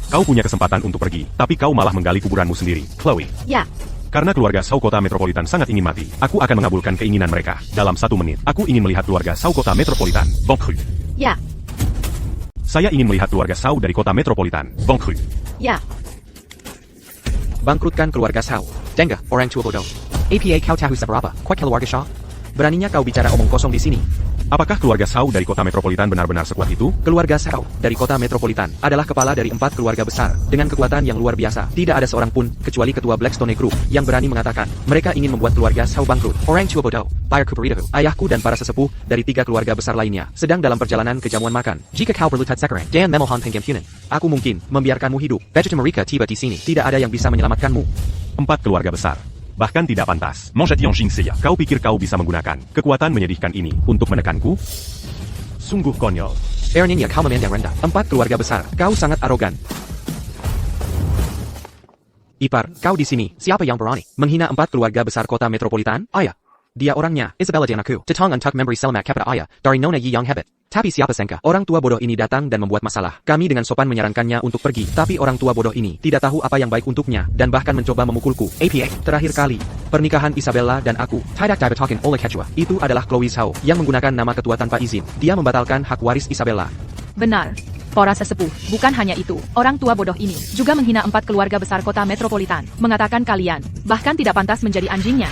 Kau punya kesempatan untuk pergi, tapi kau malah menggali kuburanmu sendiri, Chloe. Ya, Karena keluarga Shao Kota Metropolitan sangat ingin mati, aku akan mengabulkan keinginan mereka. Dalam 1 menit, aku ingin melihat keluarga Shao Kota Metropolitan. Banquerue. Ya, Saya ingin melihat keluarga Shao dari kota Metropolitan. Banquerue. ya. Bangkrutkan keluarga Shao. Dengar, orang tua bodoh. APA kau tahu seberapa kuat keluarga Shao? Beraninya kau bicara omong kosong di sini. Apakah keluarga Shao dari kota Metropolitan benar-benar sekuat itu? Keluarga Shao dari kota Metropolitan adalah kepala dari 4 keluarga besar dengan kekuatan yang luar biasa. Tidak ada seorang pun, kecuali ketua Blackstone Group, yang berani mengatakan mereka ingin membuat keluarga Shao bangkrut. Orang tua bodoh, Bayar Kuperitahu, ayahku dan para sesepuh dari 3 keluarga besar lainnya sedang dalam perjalanan ke jamuan makan. Jika kau berlutut sekarang, dan memohon pengampunan, aku mungkin membiarkanmu hidup. Begitu mereka tiba di sini, tidak ada yang bisa menyelamatkanmu. 4 keluarga besar. Bahkan tidak pantas. Mange à Jing Seiya. Kau pikir kau bisa menggunakan kekuatan menyedihkan ini untuk menekanku? Sungguh konyol. Erninya kau memandang rendah. 4 keluarga besar, kau sangat arogan. Ipar, kau di sini. Siapa yang berani menghina 4 keluarga besar kota Metropolitan? Ayah. Dia orangnya, Isabella dan aku. Tetang untuk memberi selamat kepada ayah dari Nona Yi yang hebat. Tapi siapa sangka, orang tua bodoh ini datang dan membuat masalah. Kami dengan sopan menyarankannya untuk pergi, tapi orang tua bodoh ini tidak tahu apa yang baik untuknya dan bahkan mencoba memukulku. APA, terakhir kali, pernikahan Isabella dan aku, tidak dibatakan oleh ketua. Itu adalah Chloe Shao yang menggunakan nama ketua tanpa izin. Dia membatalkan hak waris Isabella. Benar. Para sesepuh, bukan hanya itu, orang tua bodoh ini juga menghina 4 keluarga besar kota Metropolitan, mengatakan kalian bahkan tidak pantas menjadi anjingnya.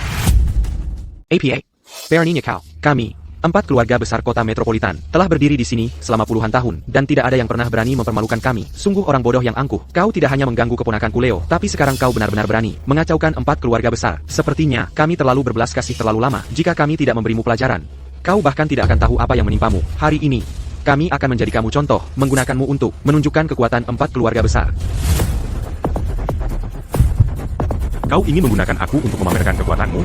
APA, beraninya kau, kami, 4 keluarga besar kota Metropolitan, telah berdiri di sini selama puluhan tahun, dan tidak ada yang pernah berani mempermalukan kami. Sungguh orang bodoh yang angkuh. Kau tidak hanya mengganggu keponakanku Leo, tapi sekarang kau benar-benar berani mengacaukan 4 keluarga besar. Sepertinya, kami terlalu berbelas kasih terlalu lama, jika kami tidak memberimu pelajaran. Kau bahkan tidak akan tahu apa yang menimpamu. Hari ini, kami akan menjadi kamu contoh, menggunakanmu untuk menunjukkan kekuatan 4 keluarga besar. Kau ingin menggunakan aku untuk memamerkan kekuatanmu?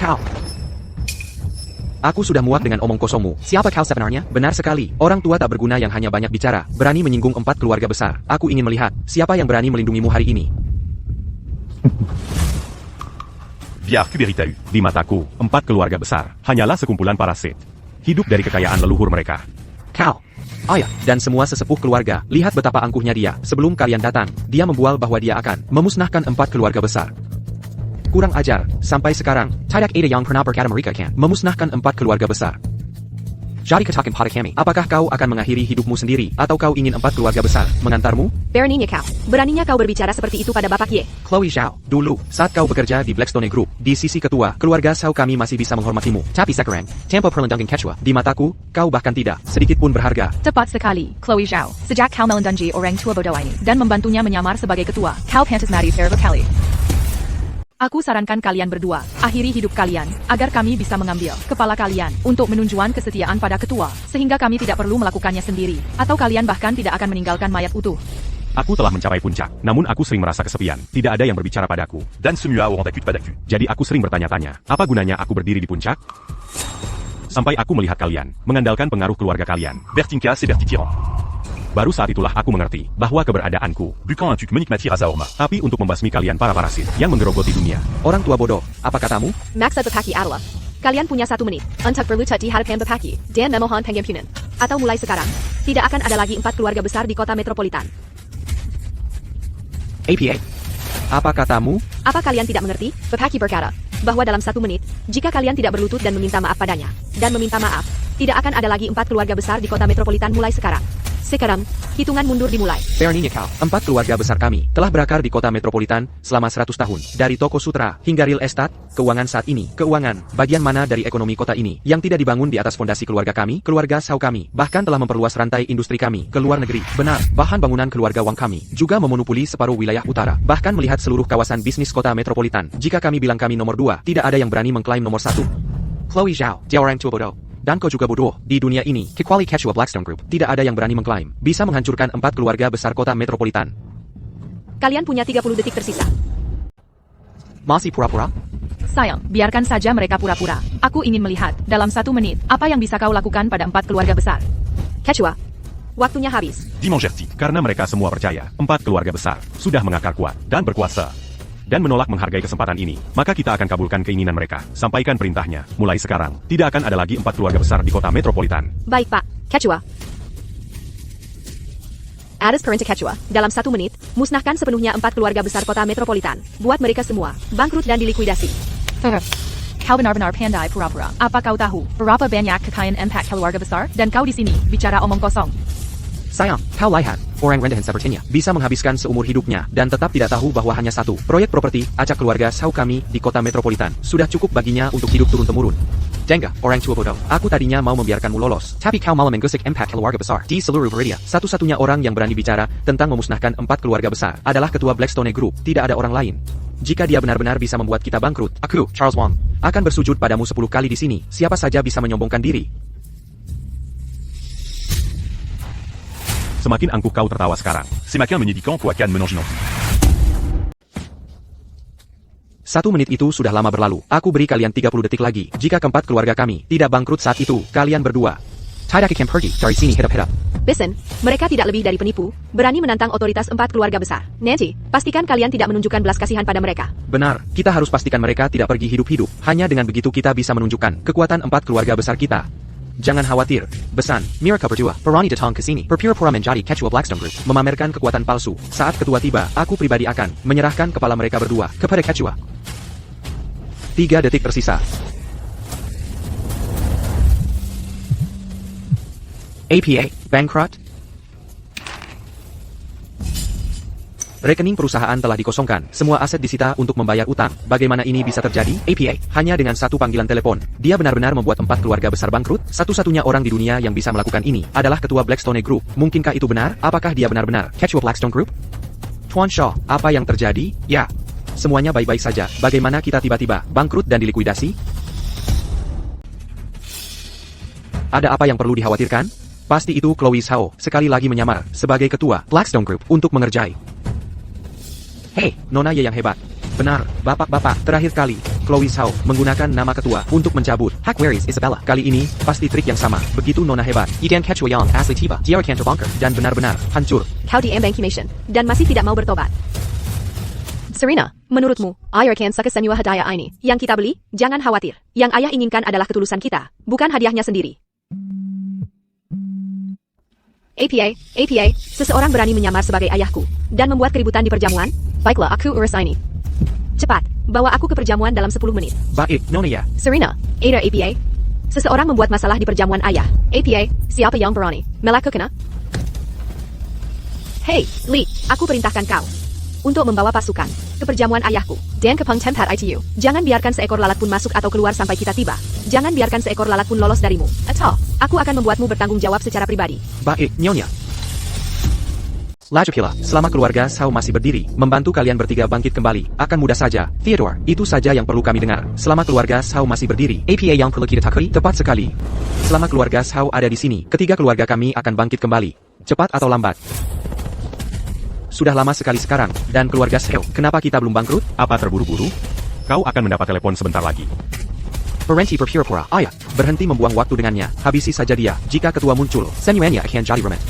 Kau. Aku sudah muak dengan omong kosongmu. Siapa kau sebenarnya? Benar sekali. Orang tua tak berguna yang hanya banyak bicara, berani menyinggung 4 keluarga besar. Aku ingin melihat siapa yang berani melindungimu hari ini. Biar Kuberitahu. Di mataku, 4 keluarga besar hanyalah sekumpulan parasit. Hidup dari kekayaan leluhur mereka. Kau. Ayah, dan semua sesepuh keluarga, lihat betapa angkuhnya dia. Sebelum kalian datang, dia membual bahwa dia akan memusnahkan 4 keluarga besar. Kurang ajar, sampai sekarang, tidak ada yang pernah berkata mereka kan memusnahkan 4 keluarga besar. Jadi katakan pada kami, apakah kau akan mengakhiri hidupmu sendiri, atau kau ingin 4 keluarga besar mengantarmu? Beraninya kau. Beraninya kau berbicara seperti itu pada Bapak Ye. Chloe Zhao, dulu, saat kau bekerja di Blackstone Group, di sisi ketua, keluarga Shao kami masih bisa menghormatimu. Tapi sekarang, tanpa perlindungan ketua, di mataku, kau bahkan tidak, sedikit pun berharga. Tepat sekali, Chloe Zhao. Sejak kau melindungi orang tua bodoh ini dan membantunya menyamar sebagai ketua, kau pantas mati berkali. Aku sarankan kalian berdua, akhiri hidup kalian, agar kami bisa mengambil kepala kalian untuk menunjukkan kesetiaan pada ketua, sehingga kami tidak perlu melakukannya sendiri, atau kalian bahkan tidak akan meninggalkan mayat utuh. Aku telah mencapai puncak, namun aku sering merasa kesepian, tidak ada yang berbicara padaku. Dan semua orang takut padaku. Jadi aku sering bertanya-tanya, apa gunanya aku berdiri di puncak? Sampai aku melihat kalian, mengandalkan pengaruh keluarga kalian. Bertinka, c'est Bertitiran. Baru saat itulah aku mengerti bahwa keberadaanku. Bukan untuk menikmati rasa hormat. Tapi untuk membasmi kalian para parasit yang menggerogoti dunia. Orang tua bodoh, apa katamu? Maksud Bapaki adalah, kalian punya 1 menit untuk berlutut di hadapan Bapaki dan memohon pengampunan. Atau mulai sekarang, tidak akan ada lagi 4 keluarga besar di kota Metropolitan. APA. Apa katamu? Apa kalian tidak mengerti? Bapaki berkata bahwa dalam 1 menit, jika kalian tidak berlutut dan meminta maaf padanya, dan meminta maaf, tidak akan ada lagi 4 keluarga besar di kota Metropolitan mulai sekarang. Sekarang, hitungan mundur dimulai. Beraninya kau, 4 keluarga besar kami telah berakar di kota Metropolitan selama 100 tahun. Dari toko sutra hingga real estate, keuangan saat ini. Keuangan, bagian mana dari ekonomi kota ini yang tidak dibangun di atas fondasi keluarga kami, keluarga Shao kami, bahkan telah memperluas rantai industri kami ke luar negeri. Benar, bahan bangunan keluarga Wang kami juga memonopoli separuh wilayah utara, bahkan melihat seluruh kawasan bisnis kota Metropolitan. Jika kami bilang kami nomor 2, tidak ada yang berani mengklaim nomor 1. Chloe Zhao, dia orang tua bodoh. Dan kau juga bodoh. Di dunia ini, kecuali ketua Blackstone Group, tidak ada yang berani mengklaim bisa menghancurkan 4 keluarga besar kota Metropolitan. Kalian punya 30 detik tersisa. Masih pura-pura? Sayang, biarkan saja mereka pura-pura. Aku ingin melihat, dalam 1 menit, apa yang bisa kau lakukan pada 4 keluarga besar. Ketua, waktunya habis. Dimangerti. Karena mereka semua percaya, 4 keluarga besar sudah mengakar kuat dan berkuasa. Dan menolak menghargai kesempatan ini, maka kita akan kabulkan keinginan mereka. Sampaikan perintahnya. Mulai sekarang, tidak akan ada lagi 4 keluarga besar di kota Metropolitan. Baik Pak, Ketua. Addis Perintah Quechua, dalam 1 menit, musnahkan sepenuhnya 4 keluarga besar kota metropolitan. Buat mereka semua, bangkrut dan dilikuidasi. Kau benar-benar pandai pura-pura. Apa kau tahu berapa banyak kekayaan empat keluarga besar? Dan kau di sini bicara omong kosong. Sayang, kau lihat, orang rendahan sepertinya bisa menghabiskan seumur hidupnya dan tetap tidak tahu bahwa hanya satu proyek properti acak keluarga Shao kami di kota metropolitan sudah cukup baginya untuk hidup turun-temurun. Jengga, orang tua bodoh. Aku tadinya mau membiarkanmu lolos, tapi kau malah menggusik empat keluarga besar di seluruh Viridia. Satu-satunya orang yang berani bicara tentang memusnahkan 4 keluarga besar adalah ketua Blackstone Group, tidak ada orang lain. Jika dia benar-benar bisa membuat kita bangkrut, aku, Charles Wang, akan bersujud padamu 10 kali di sini. Siapa saja bisa menyombongkan diri. Semakin angkuh kau tertawa sekarang. C'est maquin menyedikant kuakan menongenon. 1 menit itu sudah lama berlalu. Aku beri kalian 30 detik lagi. Jika keempat keluarga kami tidak bangkrut saat itu, kalian berdua tidak akan pergi dari sini hidup-hidup. Listen, mereka tidak lebih dari penipu, berani menantang otoritas 4 keluarga besar. Nancy, pastikan kalian tidak menunjukkan belas kasihan pada mereka. Benar, kita harus pastikan mereka tidak pergi hidup-hidup. Hanya dengan begitu kita bisa menunjukkan kekuatan 4 keluarga besar kita. Jangan khawatir, Besan, mereka berdua, berani datang ke sini, berpura-pura menjadi ketua Blackstone Group, memamerkan kekuatan palsu. Saat ketua tiba, aku pribadi akan menyerahkan kepala mereka berdua kepada ketua. 3 detik tersisa. APA, bankrupt. Rekening perusahaan telah dikosongkan, semua aset disita untuk membayar utang. Bagaimana ini bisa terjadi? APA, hanya dengan 1 panggilan telepon. Dia benar-benar membuat 4 keluarga besar bangkrut. Satu-satunya orang di dunia yang bisa melakukan ini adalah ketua Blackstone Group. Mungkinkah itu benar? Apakah dia benar-benar ketua Blackstone Group? Tuan Shaw, apa yang terjadi? Ya, semuanya baik-baik saja. Bagaimana kita tiba-tiba bangkrut dan dilikuidasi? Ada apa yang perlu dikhawatirkan? Pasti itu Chloe Zhao sekali lagi menyamar sebagai ketua Blackstone Group untuk mengerjai. Hei, Nona Ye yang hebat. Benar, bapak-bapak, terakhir kali, Chloe Zhao menggunakan nama ketua untuk mencabut hak waris Isabella. Kali ini, pasti trik yang sama. Begitu Nona hebat. Idan Quechua yang asli tiba, dia akan terbongkar dan benar-benar hancur. Kau diembankimation, dan masih tidak mau bertobat. Serena, menurutmu, ayah akan suka semua hadiah ini yang kita beli? Jangan khawatir. Yang ayah inginkan adalah ketulusan kita, bukan hadiahnya sendiri. APA, seseorang berani menyamar sebagai ayahku dan membuat keributan di perjamuan? Baiklah, aku urus ini. Cepat, bawa aku ke perjamuan dalam 10 menit. Baik, Nona ya. Serena, ada APA. Seseorang membuat masalah di perjamuan ayah. APA, siapa yang berani melakukannya? Hei, Lee, aku perintahkan kau untuk membawa pasukan ke perjamuan ayahku dan ke tempat ITU. Jangan biarkan seekor lalat pun masuk atau keluar sampai kita tiba. Jangan biarkan seekor lalat pun lolos darimu. Atau, aku akan membuatmu bertanggung jawab secara pribadi. Baik, Nyonya. Lajukila, selama keluarga Zhao masih berdiri, membantu kalian bertiga bangkit kembali, akan mudah saja. Theodore, itu saja yang perlu kami dengar. Selama keluarga Zhao masih berdiri, APA yang perlu kita takuti, tepat sekali. Selama keluarga Zhao ada di sini, ketiga keluarga kami akan bangkit kembali. Cepat atau lambat. Sudah lama sekali sekarang, dan keluarga Zhao, kenapa kita belum bangkrut? Apa terburu-buru? Kau akan mendapat telepon sebentar lagi. Berhenti berpura-pura, ayah, berhenti membuang waktu dengannya, habisi saja dia. Jika ketua muncul, semuanya akan jadi remet.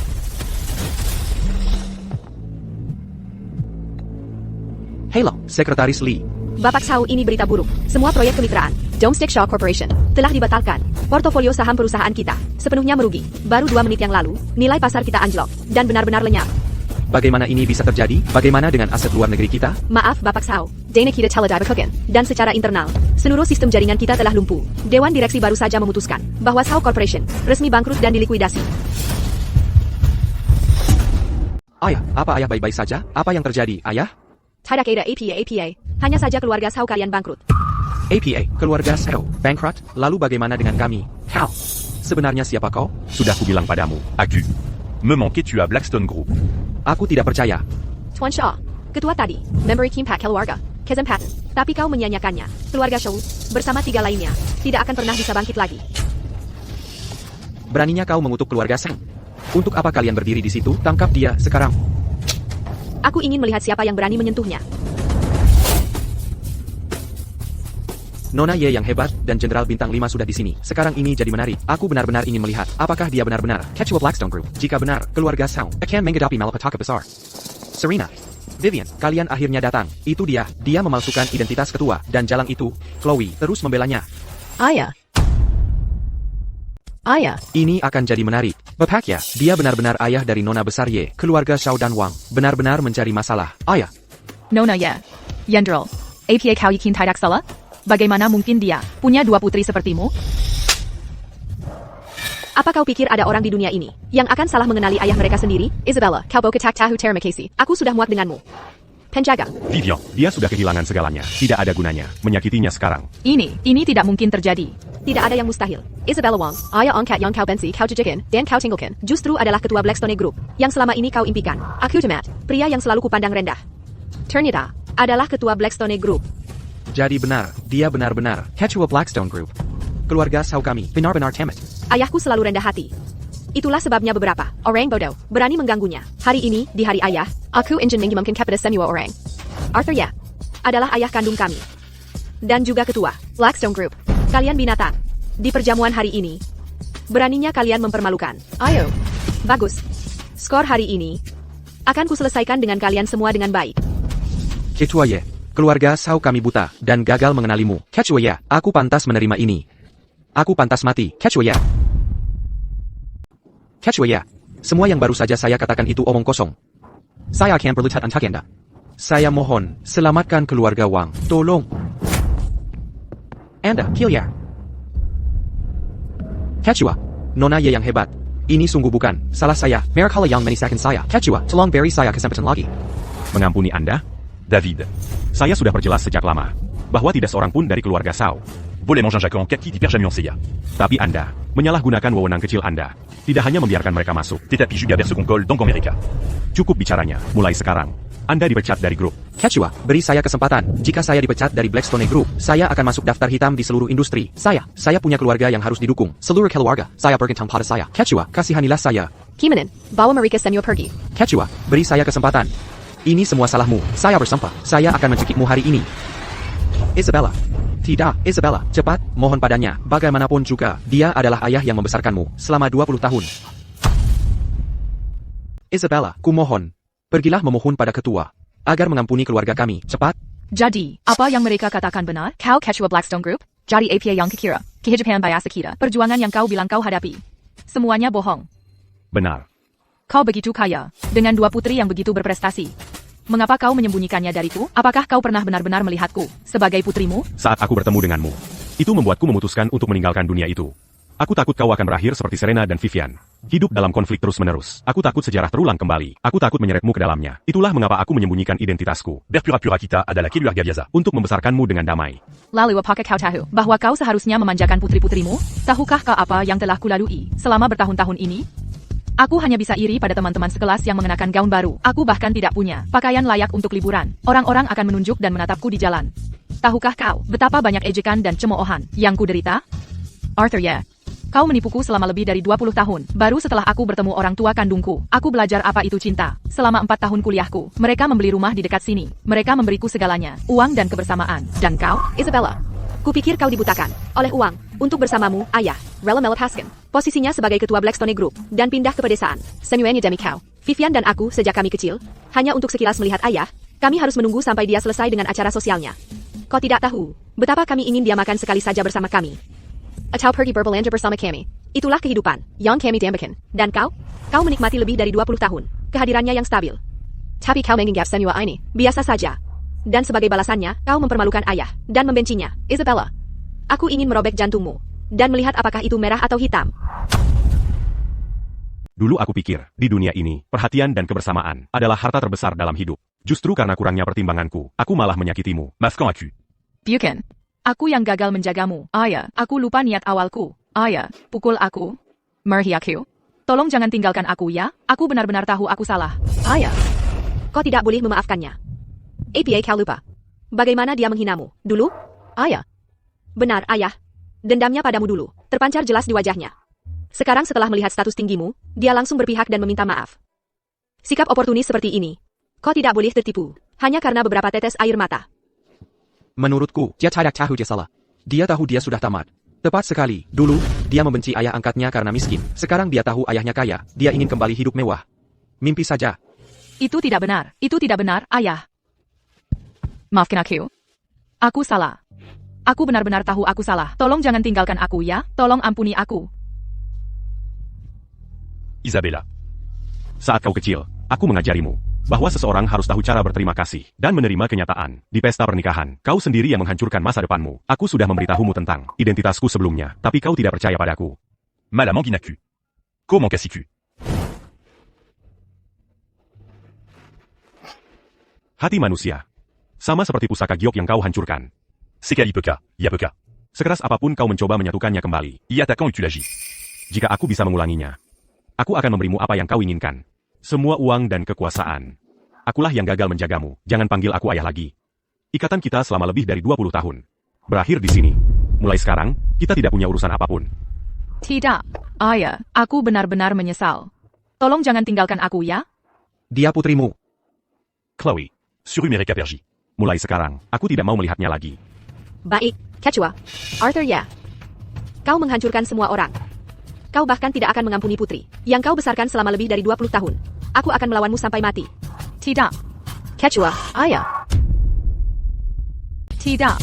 Halo, Sekretaris Lee. Bapak Zhao, ini berita buruk. Semua proyek kemitraan Domestic Shaw Corporation telah dibatalkan. Portofolio saham perusahaan kita sepenuhnya merugi. Baru 2 menit yang lalu, nilai pasar kita anjlok dan benar-benar lenyap. Bagaimana ini bisa terjadi? Bagaimana dengan aset luar negeri kita? Maaf Bapak Zhao, dana kita telah dibekukan, dan secara internal, seluruh sistem jaringan kita telah lumpuh. Dewan Direksi baru saja memutuskan bahwa Zhao Corporation resmi bangkrut dan dilikuidasi. Ayah, apa ayah baik-baik saja? Apa yang terjadi, ayah? Tidak ada APA. Hanya saja keluarga Zhao kalian bangkrut. APA, keluarga Zhao, bankrupt? Lalu bagaimana dengan kami? Hal, sebenarnya siapa kau? Sudah kubilang padamu. Aku. Me manquais tu à Blackstone Group. Aku tidak percaya. Tuan Shaw, ketua tadi, member Kimpak keluarga, Kesempatan. Tapi kau menyanyikannya. Keluarga Shaw, bersama 3 lainnya, tidak akan pernah bisa bangkit lagi. Beraninya kau mengutuk keluarga Zhao. Untuk apa kalian berdiri di situ? Tangkap dia sekarang. Aku ingin melihat siapa yang berani menyentuhnya. Nona Ye yang hebat dan Jenderal Bintang 5 sudah di sini. Sekarang ini jadi menarik. Aku benar-benar ingin melihat apakah dia benar-benar ketua Blackstone Group. Jika benar, keluarga Zhao akan menghadapi malapetaka besar. Serena, Vivian, kalian akhirnya datang. Itu dia memalsukan identitas ketua dan jalan itu. Chloe terus membelanya. Ayah. Ayah. Ini akan jadi menarik. Bapak ya, dia benar-benar ayah dari nona besar Ye, keluarga Xiao dan Wang. Benar-benar mencari masalah. Ayah. Nona ya. Yandrel. APA kau yakin tidak salah? Bagaimana mungkin dia punya dua putri sepertimu? Apa kau pikir ada orang di dunia ini yang akan salah mengenali ayah mereka sendiri? Isabella, kau bau ketak tahu terima kasih. Aku sudah muak denganmu. Penjaga. Vivian, dia sudah kehilangan segalanya. Tidak ada gunanya. Menyakitinya sekarang. Ini tidak mungkin terjadi. Tidak ada yang mustahil. Isabella Wang, ayah angkat yang kau benci, kau jejekin, dan kau tinggalkan, justru adalah ketua Blackstone Group yang selama ini kau impikan. Aku Temat, pria yang selalu kupandang rendah. Ternyata adalah ketua Blackstone Group. Jadi benar, dia benar-benar ketua Blackstone Group. Keluarga Xiao kami benar-benar tamat. Ayahku selalu rendah hati. Itulah sebabnya beberapa orang bodoh berani mengganggunya. Hari ini, di hari ayah, aku ingin mengumumkan kepada semua orang. Arthur ya, adalah ayah kandung kami. Dan juga ketua Blackstone Group. Kalian binatang. Di perjamuan hari ini, beraninya kalian mempermalukan. Ayo. Bagus. Skor hari ini akan kuselesaikan dengan kalian semua dengan baik. Ketua Ye, keluarga Xiao kami buta dan gagal mengenalimu. Ketua Ye, aku pantas menerima ini. Aku pantas mati. Ketua Ye. Ketua Ye, semua yang baru saja saya katakan itu omong kosong. Saya akan berlutat untuk Anda. Saya mohon, selamatkan keluarga Wang. Tolong. Anda, kill ya. Ketua, Nona Ye yang hebat. Ini sungguh bukan salah saya. Merekalah yang menisahkan saya. Ketua, tolong beri saya kesempatan lagi. Mengampuni Anda? David. Saya sudah perjelas sejak lama bahwa tidak seorang pun dari keluarga Xiao. Volément Jean-Jacques en Kaki d'Hyperjamion Seiya. Tapi Anda menyalahgunakan wewenang kecil Anda. Tidak hanya membiarkan mereka masuk. Tes tapis Juga vers Concol Dong America. Cukup bicaranya. Mulai sekarang, Anda dipecat dari grup. Ketua, beri saya kesempatan. Jika saya dipecat dari Blackstone Group, saya akan masuk daftar hitam di seluruh industri. Saya punya keluarga yang harus didukung. Seluruh keluarga, saya bergantung pada saya. Ketua, kasihanilah saya. Kimanin, bawa mereka semua pergi. Ketua, beri saya kesempatan. Ini semua salahmu. Saya bersumpah. Saya akan mencekikmu hari ini. Isabella. Tidak, Isabella. Cepat, mohon padanya. Bagaimanapun juga, dia adalah ayah yang membesarkanmu selama 20 tahun. Isabella, kumohon. Pergilah memohon pada ketua agar mengampuni keluarga kami. Cepat. Jadi, apa yang mereka katakan benar? Kau ketua Blackstone Group? Jadi APA yang kekira, kehidupan biasa kita, perjuangan yang kau bilang kau hadapi. Semuanya bohong. Benar. Kau begitu kaya, dengan dua putri yang begitu berprestasi. Mengapa kau menyembunyikannya dariku? Apakah kau pernah benar-benar melihatku sebagai putrimu? Saat aku bertemu denganmu, itu membuatku memutuskan untuk meninggalkan dunia itu. Aku takut kau akan berakhir seperti Serena dan Vivian. Hidup dalam konflik terus-menerus. Aku takut sejarah terulang kembali. Aku takut menyeretmu ke dalamnya. Itulah mengapa aku menyembunyikan identitasku. Berpura pura kita adalah keluarga biasa. Untuk membesarkanmu dengan damai. Lalu apakah kau tahu bahwa kau seharusnya memanjakan putri-putrimu? Tahukah kau apa yang telah kulalui selama bertahun-tahun ini? Aku hanya bisa iri pada teman-teman sekelas yang mengenakan gaun baru. Aku bahkan tidak punya pakaian layak untuk liburan. Orang-orang akan menunjuk dan menatapku di jalan. Tahukah kau betapa banyak ejekan dan cemoohan yang kuderita? Arthur ya. Kau menipuku selama lebih dari 20 tahun. Baru setelah aku bertemu orang tua kandungku, aku belajar apa itu cinta. Selama 4 tahun kuliahku, mereka membeli rumah di dekat sini. Mereka memberiku segalanya, uang dan kebersamaan. Dan kau, Isabella, kupikir kau dibutakan oleh uang untuk bersamamu, ayah, rela melepaskan posisinya sebagai ketua Blackstone Group dan pindah ke pedesaan. Semuanya demi kau. Vivian dan aku sejak kami kecil, hanya untuk sekilas melihat ayah, kami harus menunggu sampai dia selesai dengan acara sosialnya. Kau tidak tahu betapa kami ingin dia makan sekali saja bersama kami. Atau pergi berbelanja bersama kami. Itulah kehidupan yang kami dambakan. Dan kau? Kau menikmati lebih dari 20 tahun kehadirannya yang stabil. Tapi kau menganggap semua ini biasa saja. Dan sebagai balasannya, kau mempermalukan ayah dan membencinya. Isabella, aku ingin merobek jantungmu dan melihat apakah itu merah atau hitam. Dulu aku pikir, di dunia ini, perhatian dan kebersamaan adalah harta terbesar dalam hidup. Justru karena kurangnya pertimbanganku, aku malah menyakitimu. Masquant aku. Bukan. Aku yang gagal menjagamu. Ayah, aku lupa niat awalku. Ayah, pukul aku. Marahi aku. Tolong jangan tinggalkan aku ya. Aku benar-benar tahu aku salah. Ayah. Kau tidak boleh memaafkannya. APA kau lupa. Bagaimana dia menghinamu? Dulu? Ayah. Benar, ayah. Dendamnya padamu dulu. Terpancar jelas di wajahnya. Sekarang setelah melihat status tinggimu, dia langsung berpihak dan meminta maaf. Sikap oportunis seperti ini. Kau tidak boleh tertipu. Hanya karena beberapa tetes air mata. Menurutku, dia tidak tahu dia salah. Dia tahu dia sudah tamat. Tepat sekali. Dulu, dia membenci ayah angkatnya karena miskin. Sekarang dia tahu ayahnya kaya. Dia ingin kembali hidup mewah. Mimpi saja. Itu tidak benar. Itu tidak benar, ayah. Maafkan aku. Aku salah. Aku benar-benar tahu aku salah. Tolong jangan tinggalkan aku ya. Tolong ampuni aku. Isabella. Saat kau kecil, aku mengajarimu bahwa seseorang harus tahu cara berterima kasih dan menerima kenyataan. Di pesta pernikahan, kau sendiri yang menghancurkan masa depanmu. Aku sudah memberitahumu tentang identitasku sebelumnya, tapi kau tidak percaya padaku. Mala manguinacu. Comment cassicu. Hati manusia. Sama seperti pusaka giok yang kau hancurkan. Sekalipeka, yapeka. Sekeras apapun kau mencoba menyatukannya kembali. Yatakan utulagi. Jika aku bisa mengulanginya, aku akan memberimu apa yang kau inginkan. Semua uang dan kekuasaan. Akulah yang gagal menjagamu. Jangan panggil aku ayah lagi. Ikatan kita selama lebih dari 20 tahun. Berakhir di sini. Mulai sekarang, kita tidak punya urusan apapun. Tidak, ayah, aku benar-benar menyesal. Tolong jangan tinggalkan aku ya. Dia putrimu. Chloe, Sur Mereka Pergi. mulai sekarang, aku tidak mau melihatnya lagi. Baik, Quechua. Arthur ya. Kau menghancurkan semua orang. Kau bahkan tidak akan mengampuni putri, yang kau besarkan selama lebih dari 20 tahun. Aku akan melawanmu sampai mati. Tidak, Quechua, ayah. Tidak,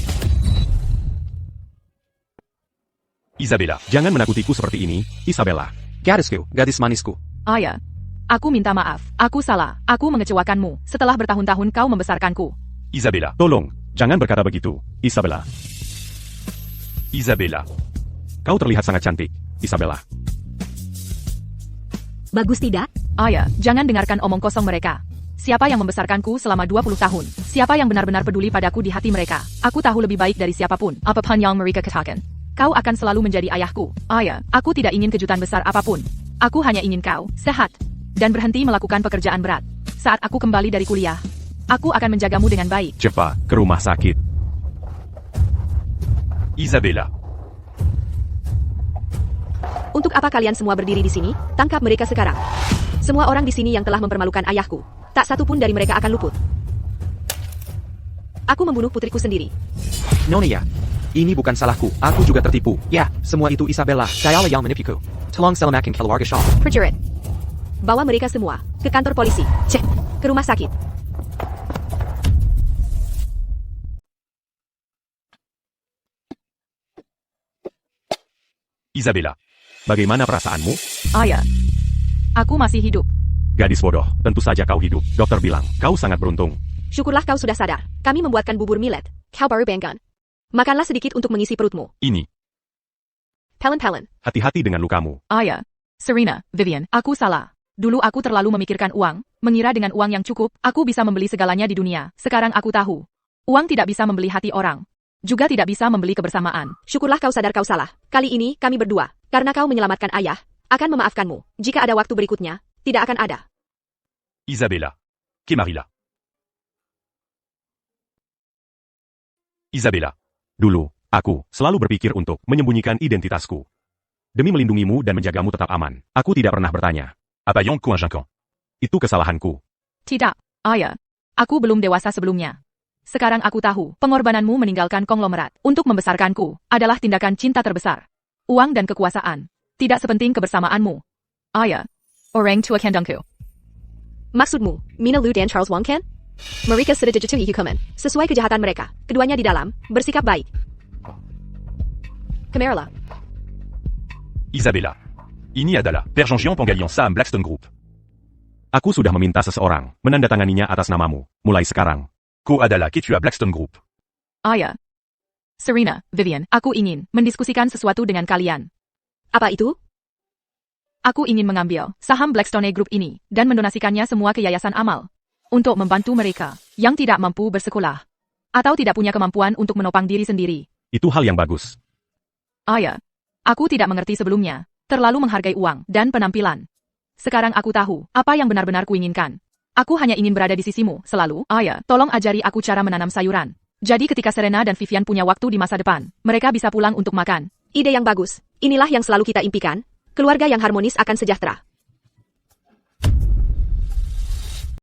Isabella. Jangan menakutiku seperti ini, Isabella. Gadisku, gadis manisku. ayah. Aku minta maaf, aku salah, aku mengecewakanmu. Setelah bertahun-tahun kau membesarkanku. Isabella. Tolong, jangan berkata begitu, Isabella. Isabella. Kau terlihat sangat cantik, Isabella. Bagus tidak? Ayah, jangan dengarkan omong kosong mereka. Siapa yang membesarkanku selama 20 tahun? Siapa yang benar-benar peduli padaku di hati mereka? Aku tahu lebih baik dari siapapun. Apapun yang mereka katakan. Kau akan selalu menjadi ayahku. Ayah, aku tidak ingin kejutan besar apapun. Aku hanya ingin kau sehat dan berhenti melakukan pekerjaan berat. Saat aku kembali dari kuliah, aku akan menjagamu dengan baik. Cepat ke rumah sakit. Isabella. Untuk apa kalian semua berdiri di sini? Tangkap mereka sekarang. Semua orang di sini yang telah mempermalukan ayahku. Tak satu pun dari mereka akan luput. Aku membunuh putriku sendiri. Nonia. Ini bukan salahku, aku juga tertipu. Ya, semua itu Isabella, dialah yang menipuku. Tolong selamatkan keluarga Shaw. Prajurit. Bawa mereka semua ke kantor polisi. Cek, ke rumah sakit. Isabella. Bagaimana perasaanmu? Ayah, aku masih hidup. Gadis bodoh, tentu saja kau hidup. Dokter bilang, kau sangat beruntung. Syukurlah kau sudah sadar. Kami membuatkan bubur millet. Kau baru banggan. Makanlah sedikit untuk mengisi perutmu. Ini. Pelen-pelen. Hati-hati dengan lukamu. Ayah, Serena, Vivian, aku salah. Dulu aku terlalu memikirkan uang, mengira dengan uang yang cukup, aku bisa membeli segalanya di dunia. Sekarang aku tahu. Uang tidak bisa membeli hati orang. Juga tidak bisa membeli kebersamaan. Syukurlah kau sadar kau salah. Kali ini, kami berdua, karena kau menyelamatkan ayah, akan memaafkanmu. Jika ada waktu berikutnya, tidak akan ada. Isabella. Kemarilla. Isabella. Dulu, aku selalu berpikir untuk menyembunyikan identitasku. Demi melindungimu dan menjagamu tetap aman, aku tidak pernah bertanya. Abayong coinginquant. Itu kesalahanku. Tidak, ayah. Aku belum dewasa sebelumnya. Sekarang aku tahu, pengorbananmu meninggalkan konglomerat untuk membesarkanku adalah tindakan cinta terbesar. Uang dan kekuasaan. Tidak sepenting kebersamaanmu. Ayah. Orang tua kandungku. Maksudmu, Mina Lu dan Charles Wong kan? Mereka sudah dijatuhi hukuman. Sesuai kejahatan mereka, keduanya di dalam, bersikap baik. Kemarilla. Isabella. Ini adalah perjanjian penggalian saham Blackstone Group. Aku sudah meminta seseorang menandatanganinya atas namamu, mulai sekarang. Ko adalah ketua Blackstone Group. Ayah. Serena, Vivian, aku ingin mendiskusikan sesuatu dengan kalian. Apa itu? Aku ingin mengambil saham Blackstone Group ini dan mendonasikannya semua ke yayasan amal. Untuk membantu mereka yang tidak mampu bersekolah. Atau tidak punya kemampuan untuk menopang diri sendiri. Itu hal yang bagus. Ayah. Aku tidak mengerti sebelumnya. Terlalu menghargai uang dan penampilan. Sekarang aku tahu apa yang benar-benar kuinginkan. Aku hanya ingin berada di sisimu selalu. Ayah, tolong ajari aku cara menanam sayuran. Jadi ketika Serena dan Vivian punya waktu di masa depan, mereka bisa pulang untuk makan. Ide yang bagus. Inilah yang selalu kita impikan. Keluarga yang harmonis akan sejahtera.